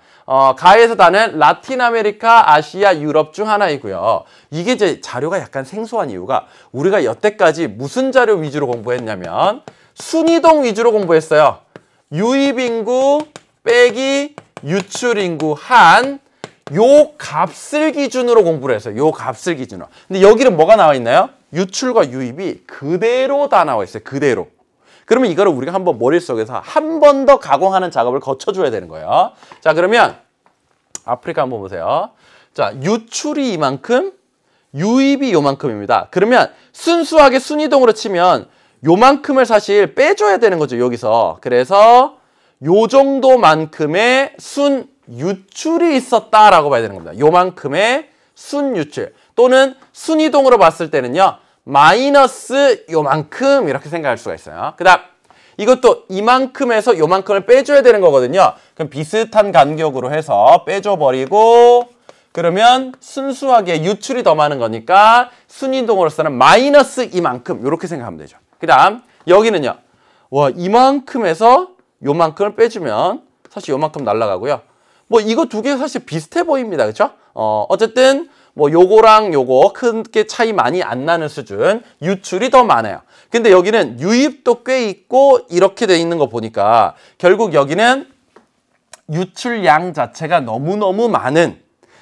가에서 다는 라틴 아메리카, 아시아, 유럽 중 하나이고요. 이게 이제 자료가 약간 생소한 이유가 우리가 여태까지 무슨 자료 위주로 공부했냐면 순이동 위주로 공부했어요. 유입인구 빼기 유출인구 한 요 값을 기준으로 공부를 했어요. 요 값을 기준으로. 근데 여기는 뭐가 나와 있나요? 유출과 유입이 그대로 다 나와 있어요. 그대로. 그러면 이거를 우리가 한번 머릿속에서 한 번 더 가공하는 작업을 거쳐줘야 되는 거예요. 자, 그러면 아프리카 한번 보세요. 자, 유출이 이만큼, 유입이 요만큼입니다. 그러면 순수하게 순이동으로 치면 요만큼을 사실 빼줘야 되는 거죠, 여기서. 그래서 요 정도만큼의 순유출이 있었다라고 봐야 되는 겁니다. 요만큼의 순유출. 또는 순이동으로 봤을 때는요. 마이너스 요만큼 이렇게 생각할 수가 있어요. 그 다음 이것도 이만큼에서 요만큼을 빼줘야 되는 거거든요. 그럼 비슷한 간격으로 해서 빼줘버리고 그러면 순수하게 유출이 더 많은 거니까 순이동으로서는 마이너스 이만큼 이렇게 생각하면 되죠. 그 다음 여기는요. 와 이만큼에서 요만큼을 빼주면 사실 요만큼 날아가고요. 뭐 이거 두 개 사실 비슷해 보입니다. 그렇죠? 어쨌든 뭐 요거랑 요거 크게 차이 많이 안 나는 수준 유출이 더 많아요. 근데 여기는 유입도 꽤 있고 이렇게 돼 있는 거 보니까 결국 여기는 유출량 자체가 너무너무 많은,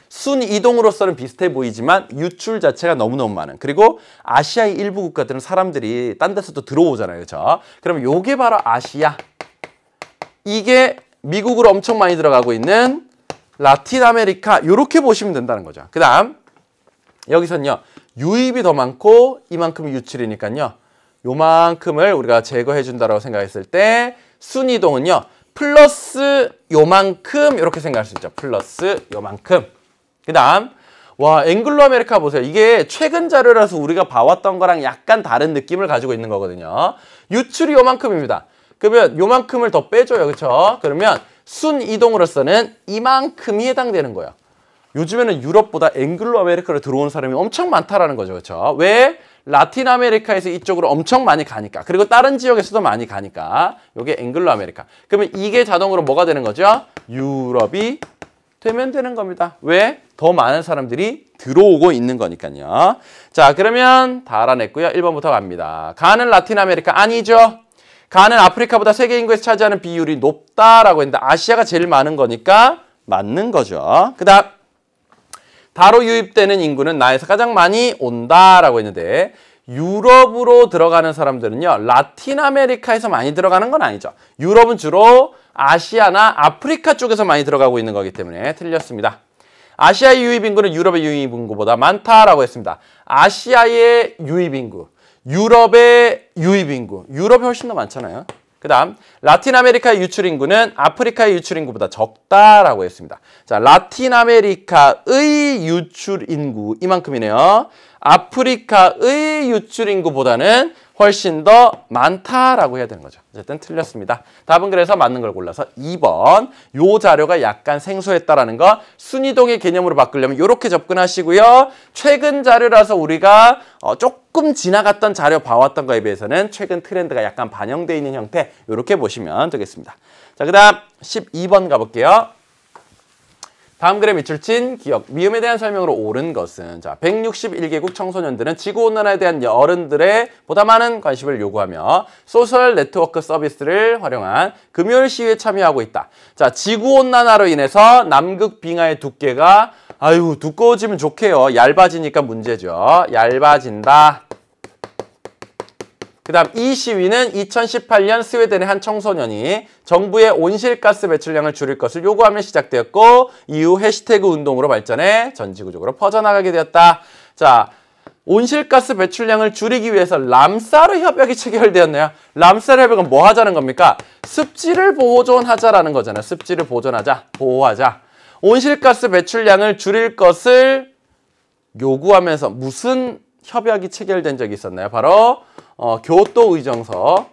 순이동으로서는 비슷해 보이지만 유출 자체가 너무너무 많은, 그리고 아시아의 일부 국가들은 사람들이 딴 데서도 들어오잖아요. 그렇죠? 그럼 요게 바로 아시아, 이게 미국으로 엄청 많이 들어가고 있는 라틴 아메리카, 요렇게 보시면 된다는 거죠. 그 다음 여기서는요, 유입이 더 많고 이만큼 유출이니까요, 요만큼을 우리가 제거해 준다고 생각했을 때 순이동은요, 플러스 요만큼, 이렇게 생각할 수 있죠. 플러스 요만큼. 그 다음, 와, 앵글로 아메리카 보세요. 이게 최근 자료라서 우리가 봐왔던 거랑 약간 다른 느낌을 가지고 있는 거거든요. 유출이 요만큼입니다. 그러면 요만큼을 더 빼줘요. 그렇죠? 그러면 순이동으로서는 이만큼이 해당되는 거예요. 요즘에는 유럽보다 앵글로 아메리카로 들어온 사람이 엄청 많다라는 거죠. 그렇죠? 왜? 라틴 아메리카에서 이쪽으로 엄청 많이 가니까. 그리고 다른 지역에서도 많이 가니까. 요게 앵글로 아메리카. 그러면 이게 자동으로 뭐가 되는 거죠? 유럽이 되면 되는 겁니다. 왜? 더 많은 사람들이 들어오고 있는 거니까요. 자, 그러면 다 알아냈고요. 1번부터 갑니다. 가는 라틴 아메리카 아니죠. 가는 아프리카보다 세계 인구에서 차지하는 비율이 높다라고 했는데 아시아가 제일 많은 거니까 맞는 거죠. 그 다음, 다로 유입되는 인구는 나에서 가장 많이 온다라고 했는데 유럽으로 들어가는 사람들은요, 라틴 아메리카에서 많이 들어가는 건 아니죠. 유럽은 주로 아시아나 아프리카 쪽에서 많이 들어가고 있는 거기 때문에 틀렸습니다. 아시아의 유입 인구는 유럽의 유입 인구보다 많다라고 했습니다. 아시아의 유입 인구, 유럽의 유입 인구, 유럽이 훨씬 더 많잖아요. 그 다음, 라틴 아메리카의 유출 인구는 아프리카의 유출 인구보다 적다라고 했습니다. 자, 라틴 아메리카의 유출 인구 이만큼이네요. 아프리카의 유출 인구보다는 훨씬 더 많다라고 해야 되는 거죠. 어쨌든 틀렸습니다. 답은 그래서 맞는 걸 골라서 2번. 요 자료가 약간 생소했다라는 거, 순이동의 개념으로 바꾸려면 이렇게 접근하시고요. 최근 자료라서 우리가 조금 지나갔던 자료 봐왔던 거에 비해서는 최근 트렌드가 약간 반영되어 있는 형태, 이렇게 보시면 되겠습니다. 자, 그 다음 12번 가볼게요. 다음 글의 밑줄친 기억, 미음에 대한 설명으로 옳은 것은, 자, 161개국 청소년들은 지구온난화에 대한 어른들의 보다 많은 관심을 요구하며 소셜 네트워크 서비스를 활용한 금요일 시위에 참여하고 있다. 자, 지구온난화로 인해서 남극 빙하의 두께가 두꺼워지면 좋게요. 얇아지니까 문제죠. 얇아진다. 그 다음 이 시위는 2018년 스웨덴의 한 청소년이 정부의 온실가스 배출량을 줄일 것을 요구하며 시작되었고 이후 해시태그 운동으로 발전해 전 지구적으로 퍼져나가게 되었다. 자, 온실가스 배출량을 줄이기 위해서 람사르 협약이 체결되었네요. 람사르 협약은 뭐 하자는 겁니까? 습지를 보존하자라는 거잖아요. 습지를 보존하자, 보호하자. 온실가스 배출량을 줄일 것을 요구하면서 무슨 협약이 체결된 적이 있었나요? 바로 교토 의정서.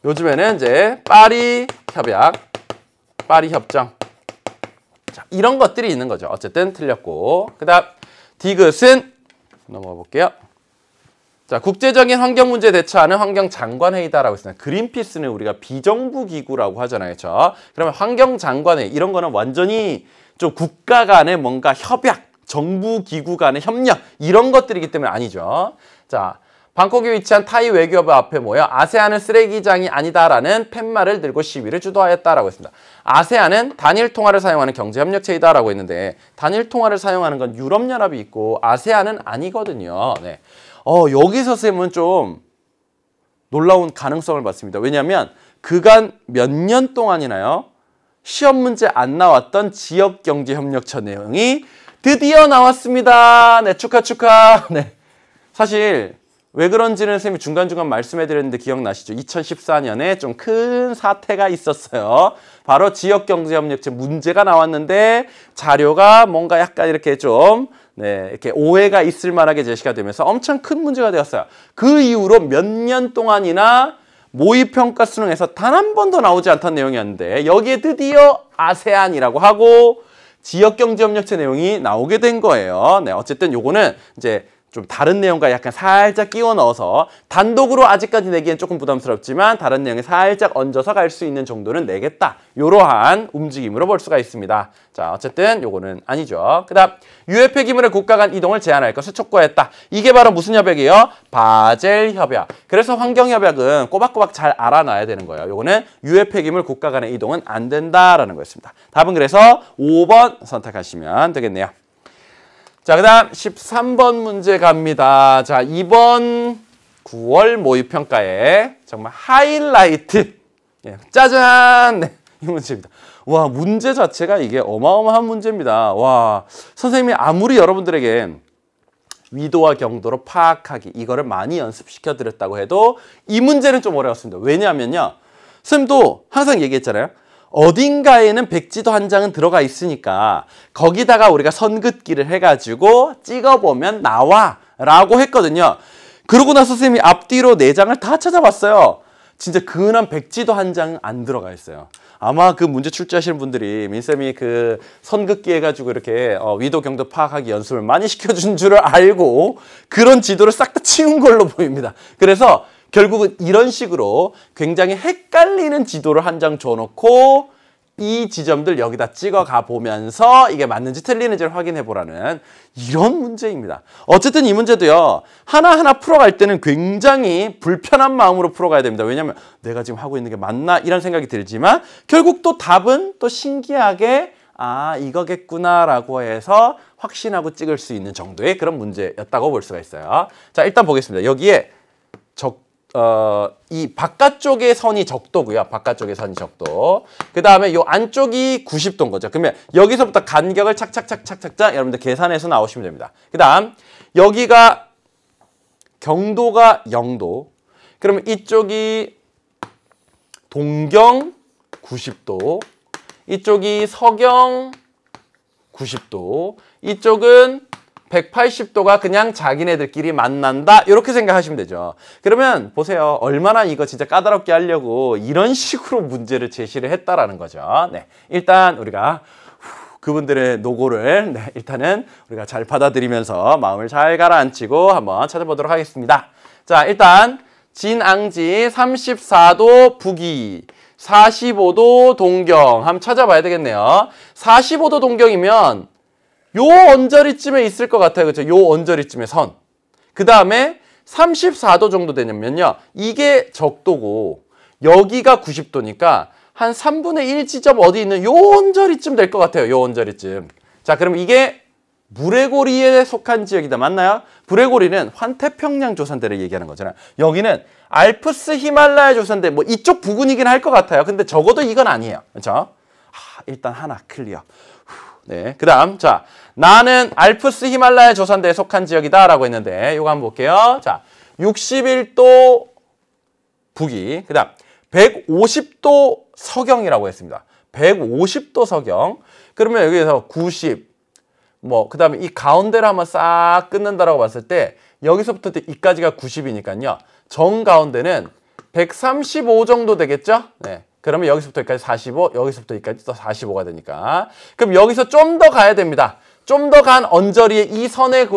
요즘에는 이제 파리 협약, 파리 협정. 자, 이런 것들이 있는 거죠. 어쨌든 틀렸고. 그다음 디귿은 넘어가 볼게요. 자, 국제적인 환경 문제에 대처하는 환경장관회의다라고 했습니다. 그린피스는 우리가 비정부 기구라고 하잖아요. 그렇죠? 그러면 환경장관회의 이런 거는 완전히 좀 국가 간의 뭔가 협약, 정부 기구 간의 협력 이런 것들이기 때문에 아니죠. 자, 방콕에 위치한 타이 외교부 앞에 모여 아세안은 쓰레기장이 아니다라는 팻말을 들고 시위를 주도하였다라고 했습니다. 아세안은 단일 통화를 사용하는 경제협력체이다라고 했는데 단일 통화를 사용하는 건 유럽연합이 있고 아세안은 아니거든요. 네. 여기서 쌤은 좀 놀라운 가능성을 봤습니다. 왜냐하면 그간 몇 년 동안이나요, 시험 문제 안 나왔던 지역경제협력처 내용이 드디어 나왔습니다. 네, 축하. 네. 사실 왜 그런지는 쌤이 중간중간 말씀해드렸는데 기억나시죠? 2014년에 좀 큰 사태가 있었어요. 바로 지역경제협력체 문제가 나왔는데 자료가 뭔가 약간 이렇게 좀 이렇게 오해가 있을 만하게 제시가 되면서 엄청 큰 문제가 되었어요. 그 이후로 몇 년 동안이나 모의평가 수능에서 단 한 번도 나오지 않던 내용이었는데 여기에 드디어 아세안이라고 하고 지역경제협력체 내용이 나오게 된 거예요. 네, 어쨌든 요거는 이제 좀 다른 내용과 약간 살짝 끼워 넣어서 단독으로 아직까지 내기엔 조금 부담스럽지만 다른 내용에 살짝 얹어서 갈 수 있는 정도는 내겠다. 이러한 움직임으로 볼 수가 있습니다. 자, 어쨌든 요거는 아니죠. 그 다음 유해 폐기물의 국가 간 이동을 제한할 것을 촉구했다. 이게 바로 무슨 협약이에요? 바젤 협약. 그래서 환경 협약은 꼬박꼬박 잘 알아놔야 되는 거예요. 요거는 유해 폐기물 국가 간의 이동은 안 된다라는 거였습니다. 답은 그래서 5번 선택하시면 되겠네요. 자, 그 다음 13번 문제 갑니다. 자, 이번 9월 모의평가에 정말 하이라이트. 예, 짜잔! 네, 이 문제입니다. 와, 문제 자체가 이게 어마어마한 문제입니다. 와, 선생님이 아무리 여러분들에게 위도와 경도로 파악하기, 이거를 많이 연습시켜 드렸다고 해도 이 문제는 좀 어려웠습니다. 왜냐하면요, 선생님도 항상 얘기했잖아요. 어딘가에는 백지도 한 장은 들어가 있으니까 거기다가 우리가 선긋기를 해가지고 찍어보면 나와 라고 했거든요. 그러고 나서 선생님이 앞뒤로 4장을 다 찾아봤어요. 진짜 근한 백지도 한 장은 안 들어가 있어요. 아마 그 문제 출제하시는 분들이 민쌤이 그 선긋기 해가지고 이렇게 위도 경도 파악하기 연습을 많이 시켜준 줄을 알고 그런 지도를 싹 다 치운 걸로 보입니다. 그래서 결국은 이런 식으로 굉장히 헷갈리는 지도를 한 장 줘놓고 이 지점들 여기다 찍어 가보면서 이게 맞는지 틀리는지를 확인해 보라는 이런 문제입니다. 어쨌든 이 문제도요, 하나하나 풀어갈 때는 굉장히 불편한 마음으로 풀어가야 됩니다. 왜냐하면 내가 지금 하고 있는 게 맞나? 이런 생각이 들지만 결국 또 답은 또 신기하게 아, 이거겠구나 라고 해서 확신하고 찍을 수 있는 정도의 그런 문제였다고 볼 수가 있어요. 자, 일단 보겠습니다. 여기에 이 바깥쪽의 선이 적도고요. 바깥쪽의 선이 적도. 그 다음에 요 안쪽이 90도인 거죠. 그러면 여기서부터 간격을 착착착착착 여러분들 계산해서 나오시면 됩니다. 그 다음 여기가 경도가 0도. 그러면 이쪽이 동경 90도. 이쪽이 서경 90도. 이쪽은 180도가 그냥 자기네들끼리 만난다 이렇게 생각하시면 되죠. 그러면 보세요. 얼마나 이거 진짜 까다롭게 하려고 이런 식으로 문제를 제시를 했다라는 거죠. 네, 일단 우리가 그분들의 노고를 일단은 우리가 잘 받아들이면서 마음을 잘 가라앉히고 한번 찾아보도록 하겠습니다. 자, 일단 진앙지 34도 북위 45도 동경 한번 찾아봐야 되겠네요. 45도 동경이면 요 언저리쯤에 있을 것 같아요. 그렇죠? 요 언저리쯤에 선. 그 다음에 34도 정도 되냐면요. 이게 적도고 여기가 90도니까 한 3분의 1 지점 어디 있는 요 언저리쯤 될 것 같아요. 요 언저리쯤. 자, 그럼 이게 브레고리에 속한 지역이다. 맞나요? 브레고리는 환태평양 조산대를 얘기하는 거잖아요. 여기는 알프스 히말라야 조산대 뭐 이쪽 부근이긴 할 것 같아요. 근데 적어도 이건 아니에요. 그렇죠? 일단 하나 클리어. 네, 그 다음 자, 나는 알프스 히말라야 조산대에 속한 지역이다 라고 했는데 이거 한번 볼게요. 자, 61도 북위, 그 다음 150도 서경이라고 했습니다. 150도 서경. 그러면 여기에서 90, 그 다음에 이 가운데를 한번 싹 끊는다라고 봤을 때 여기서부터 이까지가 90이니까요. 정 가운데는 135 정도 되겠죠? 네. 그러면 여기서부터 여기까지 45, 여기서부터 여기까지 또 45가 되니까. 그럼 여기서 좀 더 가야 됩니다. 좀 더 간 언저리에 이 선에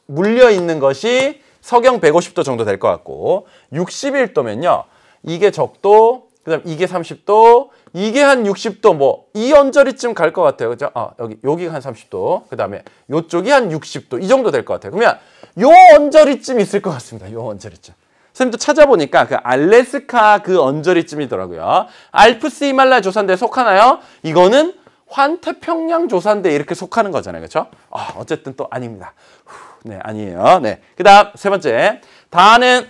물려 있는 것이 서경 150도 정도 될 것 같고 61도면요. 이게 적도, 그 다음 이게 30도, 이게 한 60도 이 언저리쯤 갈 것 같아요. 그죠? 여기가 한 30도, 그 다음에 요쪽이 한 60도 이 정도 될 것 같아요. 그러면 요 언저리쯤 있을 것 같습니다. 요 언저리쯤. 선생님도 찾아보니까 그 알래스카 그 언저리쯤이더라고요. 알프스 히말라야 조산대에 속하나요? 이거는 환태평양 조산대에 이렇게 속하는 거잖아요. 그렇죠? 어쨌든 또 아닙니다. 네, 아니에요. 네. 그 다음 세 번째. 다는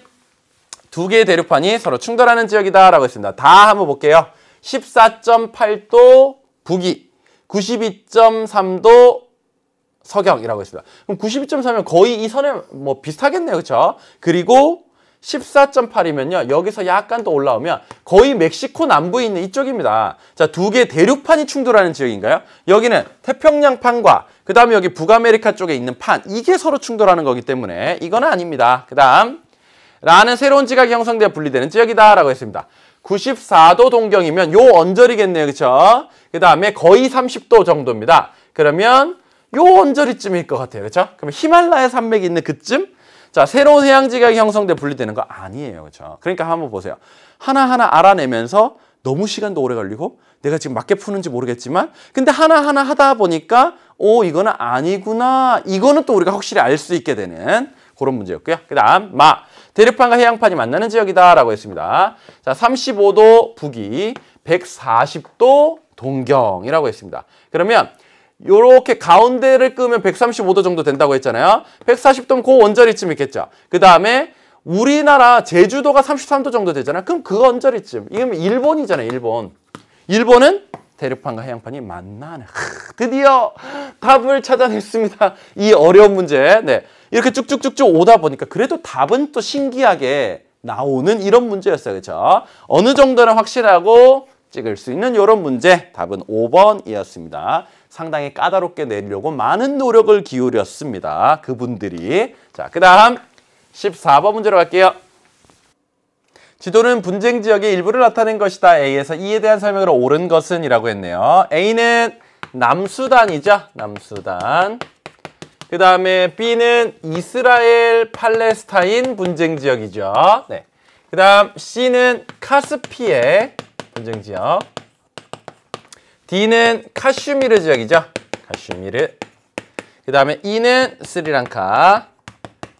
두 개의 대륙판이 서로 충돌하는 지역이다 라고 했습니다. 다 한번 볼게요. 14.8도 북위, 92.3도 서경이라고 했습니다. 그럼 92.3면 거의 이 선에 비슷하겠네요. 그렇죠? 그리고 14.8이면요. 여기서 약간 더 올라오면 거의 멕시코 남부에 있는 이쪽입니다. 자, 두 개의 대륙판이 충돌하는 지역인가요? 여기는 태평양판과 그 다음에 여기 북아메리카 쪽에 있는 판, 이게 서로 충돌하는 거기 때문에 이거는 아닙니다. 그 다음 라는 새로운 지각이 형성되어 분리되는 지역이다 라고 했습니다. 94도 동경이면 요 언저리겠네요. 그렇죠? 그 다음에 거의 30도 정도입니다. 그러면 요 언저리쯤일 것 같아요. 그렇죠? 그럼 히말라야 산맥이 있는 그쯤? 자, 새로운 해양지각이 형성돼 분리되는 거 아니에요. 그렇죠? 그러니까 한번 보세요. 하나하나 알아내면서 너무 시간도 오래 걸리고 내가 지금 맞게 푸는지 모르겠지만 근데 하나하나 하다 보니까 이거는 아니구나. 이거는 또 우리가 확실히 알 수 있게 되는 그런 문제였고요. 그 다음 대륙판과 해양판이 만나는 지역이다 라고 했습니다. 자, 35도 북위, 140도 동경이라고 했습니다. 그러면 요렇게 가운데를 끄면 135도 정도 된다고 했잖아요. 140도면 그 언저리쯤 있겠죠. 그 다음에 우리나라 제주도가 33도 정도 되잖아요. 그럼 그 언저리쯤. 이건 일본이잖아요. 일본은 대륙판과 해양판이 만나는. 드디어 답을 찾아냈습니다. 이 어려운 문제. 네. 이렇게 쭉쭉쭉쭉 오다 보니까 그래도 답은 또 신기하게 나오는 이런 문제였어요. 그렇죠? 어느 정도는 확실하고 찍을 수 있는 이런 문제. 답은 5번이었습니다. 상당히 까다롭게 내려고 많은 노력을 기울였습니다. 그분들이. 자, 그 다음 14번 문제로 갈게요. 지도는 분쟁 지역의 일부를 나타낸 것이다. A에서 E에 대한 설명으로 옳은 것은 이라고 했네요. A는 남수단이죠. 남수단. 그 다음에 B는 이스라엘 팔레스타인 분쟁 지역이죠. 네. 그 다음 C는 카스피해 분쟁 지역. D는 카슈미르 지역이죠. 카슈미르. 그 다음에 E는 스리랑카.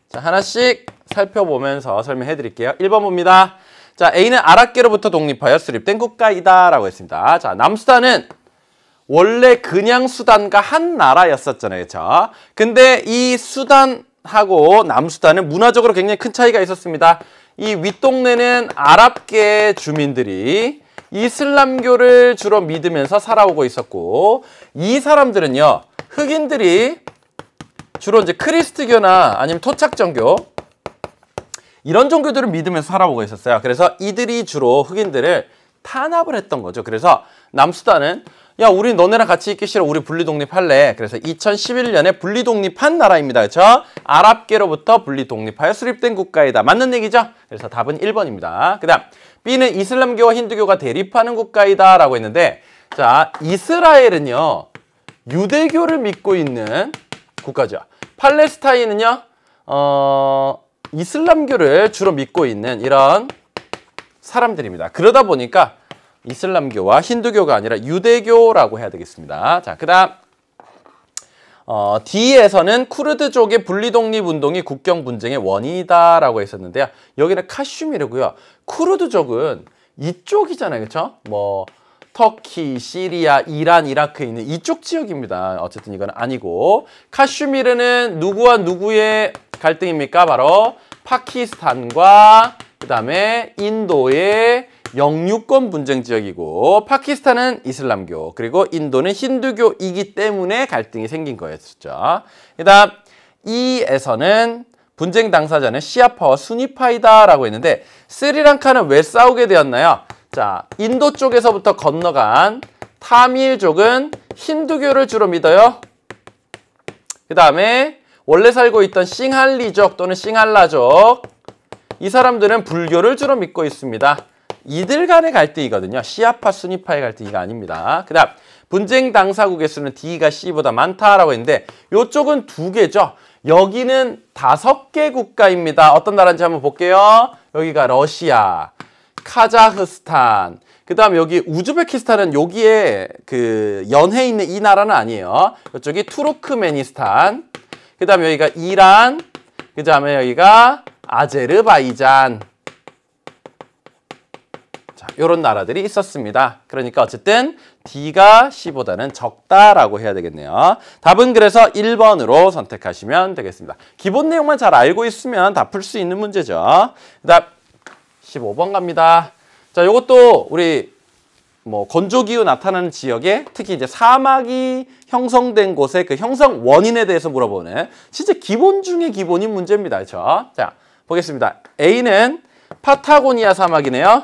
자, 하나씩 살펴보면서 설명해 드릴게요. 1번 봅니다. 자, A는 아랍계로부터 독립하여 수립된 국가이다 라고 했습니다. 자, 남수단은 원래 그냥 수단과 한 나라였었잖아요. 그렇죠? 근데 이 수단하고 남수단은 문화적으로 굉장히 큰 차이가 있었습니다. 이 윗동네는 아랍계 주민들이 이슬람교를 주로 믿으면서 살아오고 있었고 이 사람들은요. 흑인들이 주로 이제 크리스트교나 아니면 토착정교 이런 종교들을 믿으면서 살아오고 있었어요. 그래서 이들이 주로 흑인들을 탄압을 했던 거죠. 그래서 남수단은 야, 우리 너네랑 같이 있기 싫어. 우리 분리독립할래. 그래서 2011년에 분리독립한 나라입니다. 그렇죠? 아랍계로부터 분리독립하여 수립된 국가이다. 맞는 얘기죠? 그래서 답은 1번입니다. 그 다음 B는 이슬람교와 힌두교가 대립하는 국가이다 라고 했는데 자, 이스라엘은요. 유대교를 믿고 있는 국가죠. 팔레스타인은요. 이슬람교를 주로 믿고 있는 이런 사람들입니다. 그러다 보니까 이슬람교와 힌두교가 아니라 유대교라고 해야 되겠습니다. 자, 그 다음 D에서는 쿠르드족의 분리독립운동이 국경 분쟁의 원인이다 라고 했었는데요. 여기는 카슈미르고요. 쿠르드족은 이쪽이잖아요. 그렇죠? 뭐 터키, 시리아, 이란, 이라크에 있는 이쪽 지역입니다. 어쨌든 이건 아니고 카슈미르는 누구와 누구의 갈등입니까? 바로 파키스탄과 그 다음에 인도의 영유권 분쟁 지역이고 파키스탄은 이슬람교 그리고 인도는 힌두교이기 때문에 갈등이 생긴 거였죠. 그 다음 E에서는 분쟁 당사자는 시아파와 수니파이다 라고 했는데 스리랑카는 왜 싸우게 되었나요? 자, 인도 쪽에서부터 건너간 타밀족은 힌두교를 주로 믿어요. 그 다음에 원래 살고 있던 싱할리족 또는 싱할라족 이 사람들은 불교를 주로 믿고 있습니다. 이들 간의 갈등이거든요. 시아파, 수니파의 갈등이 아닙니다. 그 다음 분쟁 당사국의 수는 D가 C보다 많다라고 했는데 이쪽은 2개죠. 여기는 5개 국가입니다. 어떤 나라인지 한번 볼게요. 여기가 러시아, 카자흐스탄, 그 다음 여기 우즈베키스탄은 여기에 그 연해 있는 이 나라는 아니에요. 이쪽이 투르크메니스탄, 그 다음 여기가 이란, 그 다음에 여기가 아제르바이잔. 자, 요런 나라들이 있었습니다. 그러니까 어쨌든 D가 C보다는 적다라고 해야 되겠네요. 답은 그래서 1번으로 선택하시면 되겠습니다. 기본 내용만 잘 알고 있으면 다 풀 수 있는 문제죠. 그 다음 15번 갑니다. 자, 요것도 우리 뭐 건조기후 나타나는 지역에 특히 이제 사막이 형성된 곳의 그 형성 원인에 대해서 물어보는 진짜 기본 중에 기본인 문제입니다. 그렇죠? 자, 보겠습니다. A는 파타고니아 사막이네요.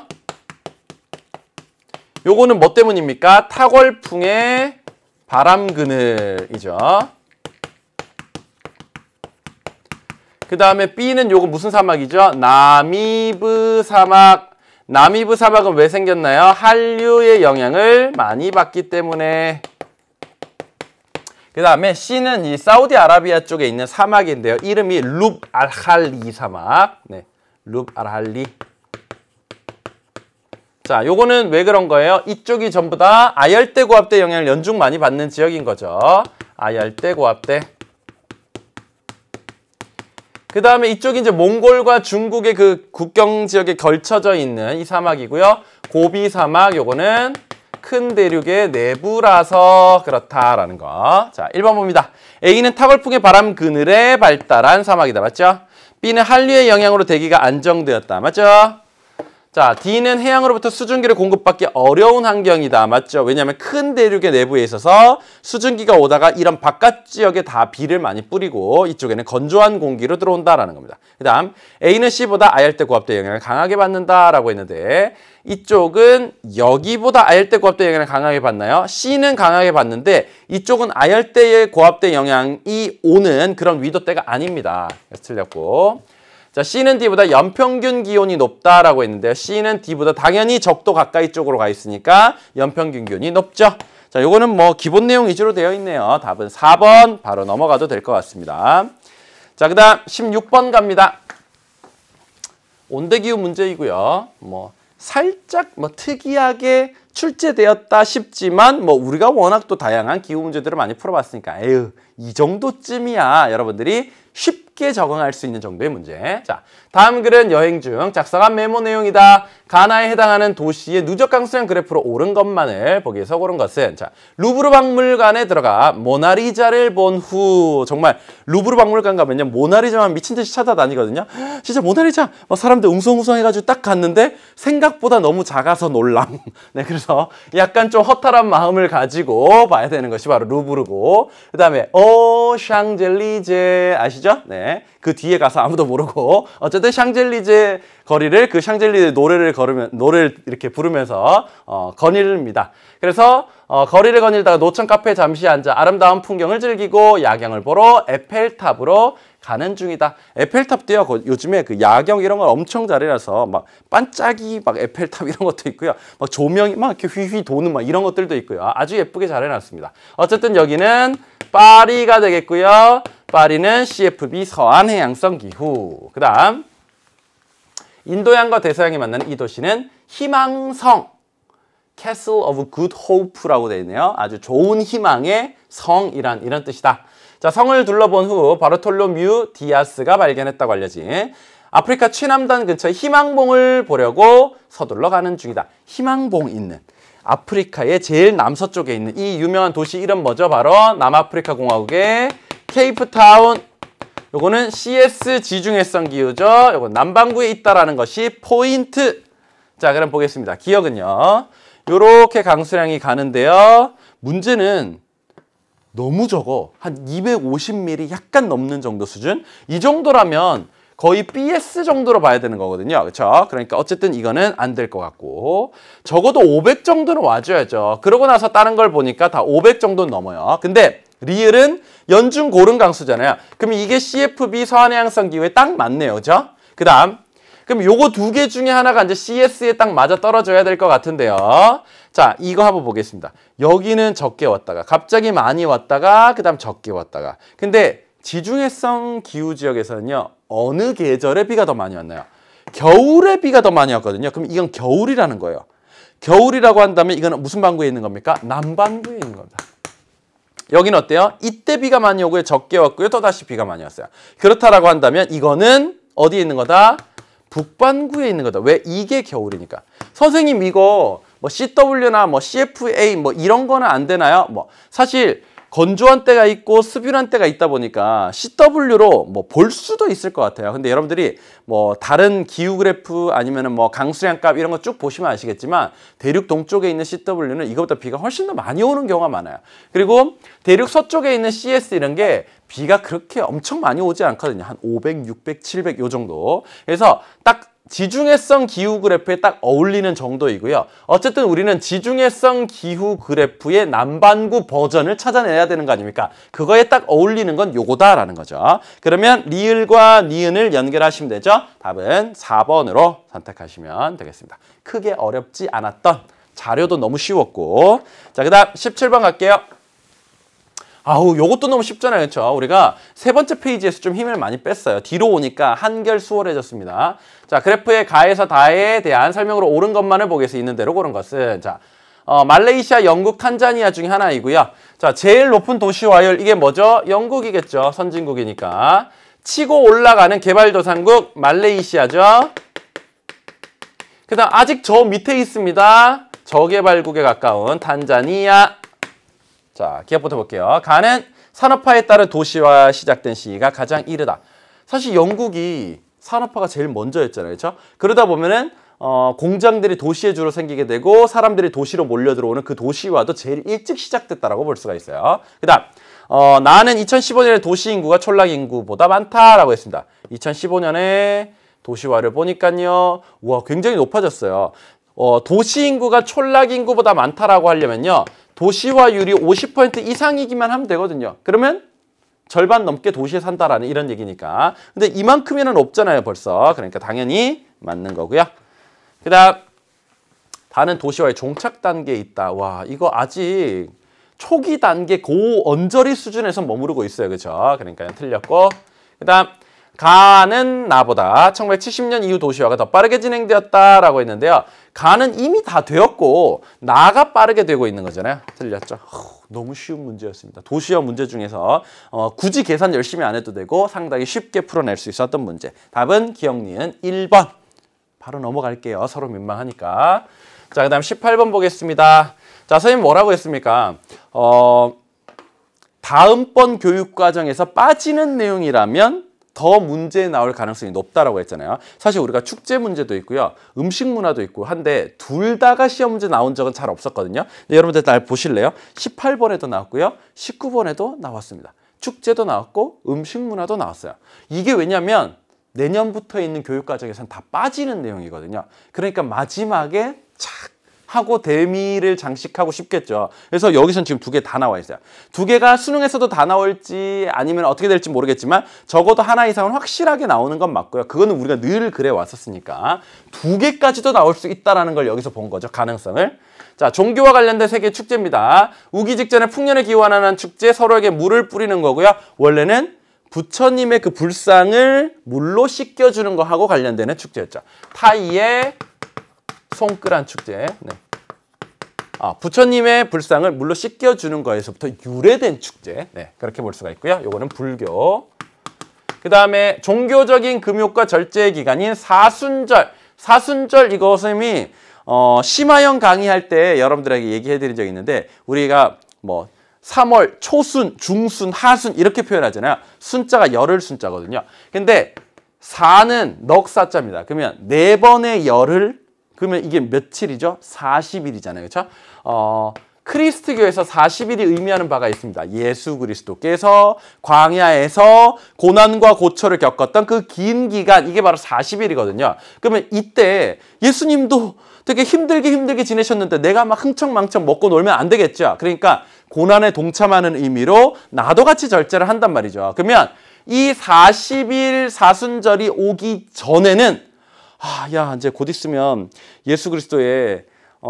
요거는 뭐 때문입니까? 타골풍의 바람 그늘이죠. 그 다음에 B는 요거 무슨 사막이죠? 나미브 사막. 나미브 사막은 왜 생겼나요? 한류의 영향을 많이 받기 때문에. 그 다음에 C는 이 사우디아라비아 쪽에 있는 사막인데요. 이름이 룹 알할리 사막. 네, 룹 알할리. 자, 요거는 왜 그런 거예요? 이쪽이 전부 다 아열대 고압대 영향을 연중 많이 받는 지역인 거죠. 아열대 고압대. 그 다음에 이쪽이 이제 몽골과 중국의 그 국경 지역에 걸쳐져 있는 이 사막이고요. 고비 사막, 요거는 큰 대륙의 내부라서 그렇다라는 거. 자, 1번 봅니다. A는 타걸풍의 바람 그늘에 발달한 사막이다. 맞죠? B는 한류의 영향으로 대기가 안정되었다. 맞죠? 자, D는 해양으로부터 수증기를 공급받기 어려운 환경이다. 맞죠? 왜냐하면 큰 대륙의 내부에 있어서 수증기가 오다가 이런 바깥 지역에 다 비를 많이 뿌리고 이쪽에는 건조한 공기로 들어온다라는 겁니다. 그 다음 A는 C보다 아열대 고압대 영향을 강하게 받는다라고 했는데 이쪽은 여기보다 아열대 고압대 영향을 강하게 받나요? C는 강하게 받는데 이쪽은 아열대 고압대 영향이 오는 그런 위도대가 아닙니다. 그래서 틀렸고. 자, C는 D보다 연평균 기온이 높다라고 했는데요. C는 D보다 당연히 적도 가까이 쪽으로 가 있으니까 연평균 기온이 높죠. 자, 요거는 뭐 기본 내용 위주로 되어 있네요. 답은 4번 바로 넘어가도 될 것 같습니다. 자, 그 다음 16번 갑니다. 온대기후 문제이고요. 뭐 살짝 뭐 특이하게 출제되었다 싶지만 뭐 우리가 워낙 또 다양한 기후 문제들을 많이 풀어봤으니까 에휴 이 정도쯤이야 여러분들이 쉽게 적응할 수 있는 정도의 문제. 자, 다음 글은 여행 중 작성한 메모 내용이다. 가나에 해당하는 도시의 누적 강수량 그래프로 옳은 것만을 보기 위해서 고른 것은 자, 루브르 박물관에 들어가 모나리자를 본 후 정말 루브르 박물관 가면요 모나리자만 미친 듯이 찾아다니거든요. 진짜 모나리자 막 사람들 웅성웅성해가지고 딱 갔는데 생각보다 너무 작아서 놀람. 네, 그래서 약간 좀 허탈한 마음을 가지고 봐야 되는 것이 바로 루브르고 그 다음에 샹젤리제 아시죠? 네, 그 뒤에 가서 아무도 모르고 어쨌든 샹젤리제 거리를 그 샹젤리제 노래를 이렇게 부르면서 거닐입니다. 그래서 거리를 거닐다가 노천 카페에 잠시 앉아 아름다운 풍경을 즐기고 야경을 보러 에펠탑으로 가는 중이다. 에펠탑도요. 요즘에 그 야경 이런 걸 엄청 잘해놔서 막 반짝이 막 에펠탑 이런 것도 있고요. 막 조명이 막 이렇게 휘휘 도는 막 이런 것들도 있고요. 아주 예쁘게 잘해놨습니다. 어쨌든 여기는 파리가 되겠고요. 파리는 CFB 서안해양성 기후. 그 다음 인도양과 대서양이 만나는 이 도시는 희망성 Castle of Good Hope라고 되어 있네요. 아주 좋은 희망의 성이란 이런 뜻이다. 자, 성을 둘러본 후 바르톨로뮤 디아스가 발견했다고 알려진 아프리카 최남단 근처의 희망봉을 보려고 서둘러 가는 중이다. 희망봉 있는 아프리카의 제일 남서쪽에 있는 이 유명한 도시 이름 뭐죠? 바로 남아프리카 공화국의 케이프타운. 요거는 CS 지중해성 기후죠. 요건 남반구에 있다라는 것이 포인트. 자, 그럼 보겠습니다. 기억은요. 요렇게 강수량이 가는데요. 문제는 너무 적어. 한 250mm 약간 넘는 정도 수준. 이 정도라면 거의 BS 정도로 봐야 되는 거거든요. 그렇죠? 그러니까 어쨌든 이거는 안 될 것 같고 적어도 500 정도는 와줘야죠. 그러고 나서 다른 걸 보니까 다 500 정도는 넘어요. 근데 리을은 연중 고른 강수잖아요. 그럼 이게 CFB 서안해양성 기후에 딱 맞네요. 그죠? 그 다음 그럼 요거 두 개 중에 하나가 이제 CS에 딱 맞아 떨어져야 될 것 같은데요. 자, 이거 한번 보겠습니다. 여기는 적게 왔다가 갑자기 많이 왔다가 그 다음 적게 왔다가 근데 지중해성 기후 지역에서는요. 어느 계절에 비가 더 많이 왔나요? 겨울에 비가 더 많이 왔거든요. 그럼 이건 겨울이라는 거예요. 겨울이라고 한다면 이거는 무슨 반구에 있는 겁니까? 남반구에 있는 겁니다. 여기는 어때요? 이때 비가 많이 오고요. 적게 왔고요. 또다시 비가 많이 왔어요. 그렇다라고 한다면 이거는 어디에 있는 거다? 북반구에 있는 거다. 왜? 이게 겨울이니까. 선생님 이거 뭐 CW나 뭐 CFA 뭐 이런 거는 안 되나요? 뭐 사실 건조한 때가 있고 습유한 때가 있다 보니까 CW로 뭐 볼 수도 있을 것 같아요. 근데 여러분들이 뭐 다른 기후 그래프 아니면은 뭐 강수량 값 이런 거 쭉 보시면 아시겠지만 대륙 동쪽에 있는 CW는 이거보다 비가 훨씬 더 많이 오는 경우가 많아요. 그리고 대륙 서쪽에 있는 CS 이런 게 비가 그렇게 엄청 많이 오지 않거든요. 한 500, 600, 700 요 정도. 그래서 딱 지중해성 기후 그래프에 딱 어울리는 정도이고요. 어쨌든 우리는 지중해성 기후 그래프의 남반구 버전을 찾아내야 되는 거 아닙니까? 그거에 딱 어울리는 건 요거다라는 거죠. 그러면 리을과 니은을 연결하시면 되죠. 답은 4번으로 선택하시면 되겠습니다. 크게 어렵지 않았던 자료도 너무 쉬웠고 자, 그 다음 17번 갈게요. 아우, 요것도 너무 쉽잖아요. 그렇죠? 우리가 세 번째 페이지에서 좀 힘을 많이 뺐어요. 뒤로 오니까 한결 수월해졌습니다. 자, 그래프의 가에서 다에 대한 설명으로 옳은 것만을 보기위해서 있는 대로 고른 것은 자, 말레이시아, 영국, 탄자니아 중에 하나이고요. 자, 제일 높은 도시화율 이게 뭐죠? 영국이겠죠. 선진국이니까. 치고 올라가는 개발도상국 말레이시아죠. 그 다음 아직 저 밑에 있습니다. 저개발국에 가까운 탄자니아. 자, 기억부터 볼게요. 가는 산업화에 따른 도시화 시작된 시기가 가장 이르다. 사실 영국이 산업화가 제일 먼저였잖아요. 그렇죠? 그러다 보면은 공장들이 도시에 주로 생기게 되고 사람들이 도시로 몰려 들어오는 그 도시화도 제일 일찍 시작됐다라고 볼 수가 있어요. 그다음 나는 2015년에 도시 인구가 촌락 인구보다 많다라고 했습니다. 2015년에 도시화를 보니까요. 와, 굉장히 높아졌어요. 도시 인구가 촌락 인구보다 많다라고 하려면요. 도시화율이 50% 이상이기만 하면 되거든요. 그러면 절반 넘게 도시에 산다라는 이런 얘기니까. 근데 이만큼이나 높잖아요, 벌써. 그러니까 당연히 맞는 거고요. 그 다음 다는 도시화의 종착 단계에 있다. 와, 이거 아직 초기 단계 고언저리 수준에서 머무르고 있어요. 그렇죠? 그러니까 틀렸고. 그 다음 가는 나보다 1970년 이후 도시화가 더 빠르게 진행되었다라고 했는데요. 가는 이미 다 되었고 나가 빠르게 되고 있는 거잖아요. 틀렸죠? 너무 쉬운 문제였습니다. 도시화 문제 중에서 굳이 계산 열심히 안 해도 되고 상당히 쉽게 풀어낼 수 있었던 문제. 답은 기억니은 1번. 바로 넘어갈게요. 서로 민망하니까. 자, 그 다음 18번 보겠습니다. 자, 선생님 뭐라고 했습니까? 다음번 교육과정에서 빠지는 내용이라면 더 문제에 나올 가능성이 높다라고 했잖아요. 사실 우리가 축제 문제도 있고요. 음식 문화도 있고 한데 둘 다가 시험 문제 나온 적은 잘 없었거든요. 여러분들 날 보실래요? 18번에도 나왔고요. 19번에도 나왔습니다. 축제도 나왔고 음식 문화도 나왔어요. 이게 왜냐면 내년부터 있는 교육과정에서는 다 빠지는 내용이거든요. 그러니까 마지막에 착 하고 대미를 장식하고 싶겠죠. 그래서 여기선 지금 두 개 다 나와 있어요. 두 개가 수능에서도 다 나올지 아니면 어떻게 될지 모르겠지만 적어도 하나 이상은 확실하게 나오는 건 맞고요. 그거는 우리가 늘 그래 왔었으니까 두 개까지도 나올 수 있다는 걸 여기서 본 거죠. 가능성을. 자, 종교와 관련된 세계 축제입니다. 우기 직전에 풍년을 기원하는 축제, 서로에게 물을 뿌리는 거고요. 원래는 부처님의 그 불상을 물로 씻겨주는 거하고 관련되는 축제였죠. 타이의 손끄란 축제. 네. 부처님의 불상을 물로 씻겨주는 거에서부터 유래된 축제. 네, 그렇게 볼 수가 있고요. 요거는 불교. 그 다음에 종교적인 금욕과 절제의 기간인 사순절. 사순절 이거 선생님이 심화형 강의할 때 여러분들에게 얘기해드린 적이 있는데 우리가 뭐 3월 초순, 중순, 하순 이렇게 표현하잖아요. 순자가 열흘 순자거든요. 근데 사는 넉사자입니다. 그러면 4번의 열흘 그러면 이게 며칠이죠? 40일이잖아요. 그렇죠? 크리스트교에서 40일이 의미하는 바가 있습니다. 예수 그리스도께서 광야에서 고난과 고초를 겪었던 그 긴 기간, 이게 바로 40일이거든요. 그러면 이때 예수님도 되게 힘들게 지내셨는데 내가 막 흥청망청 먹고 놀면 안 되겠죠. 그러니까 고난에 동참하는 의미로 나도 같이 절제를 한단 말이죠. 그러면 이 40일 사순절이 오기 전에는 야, 이제 곧 있으면 예수 그리스도의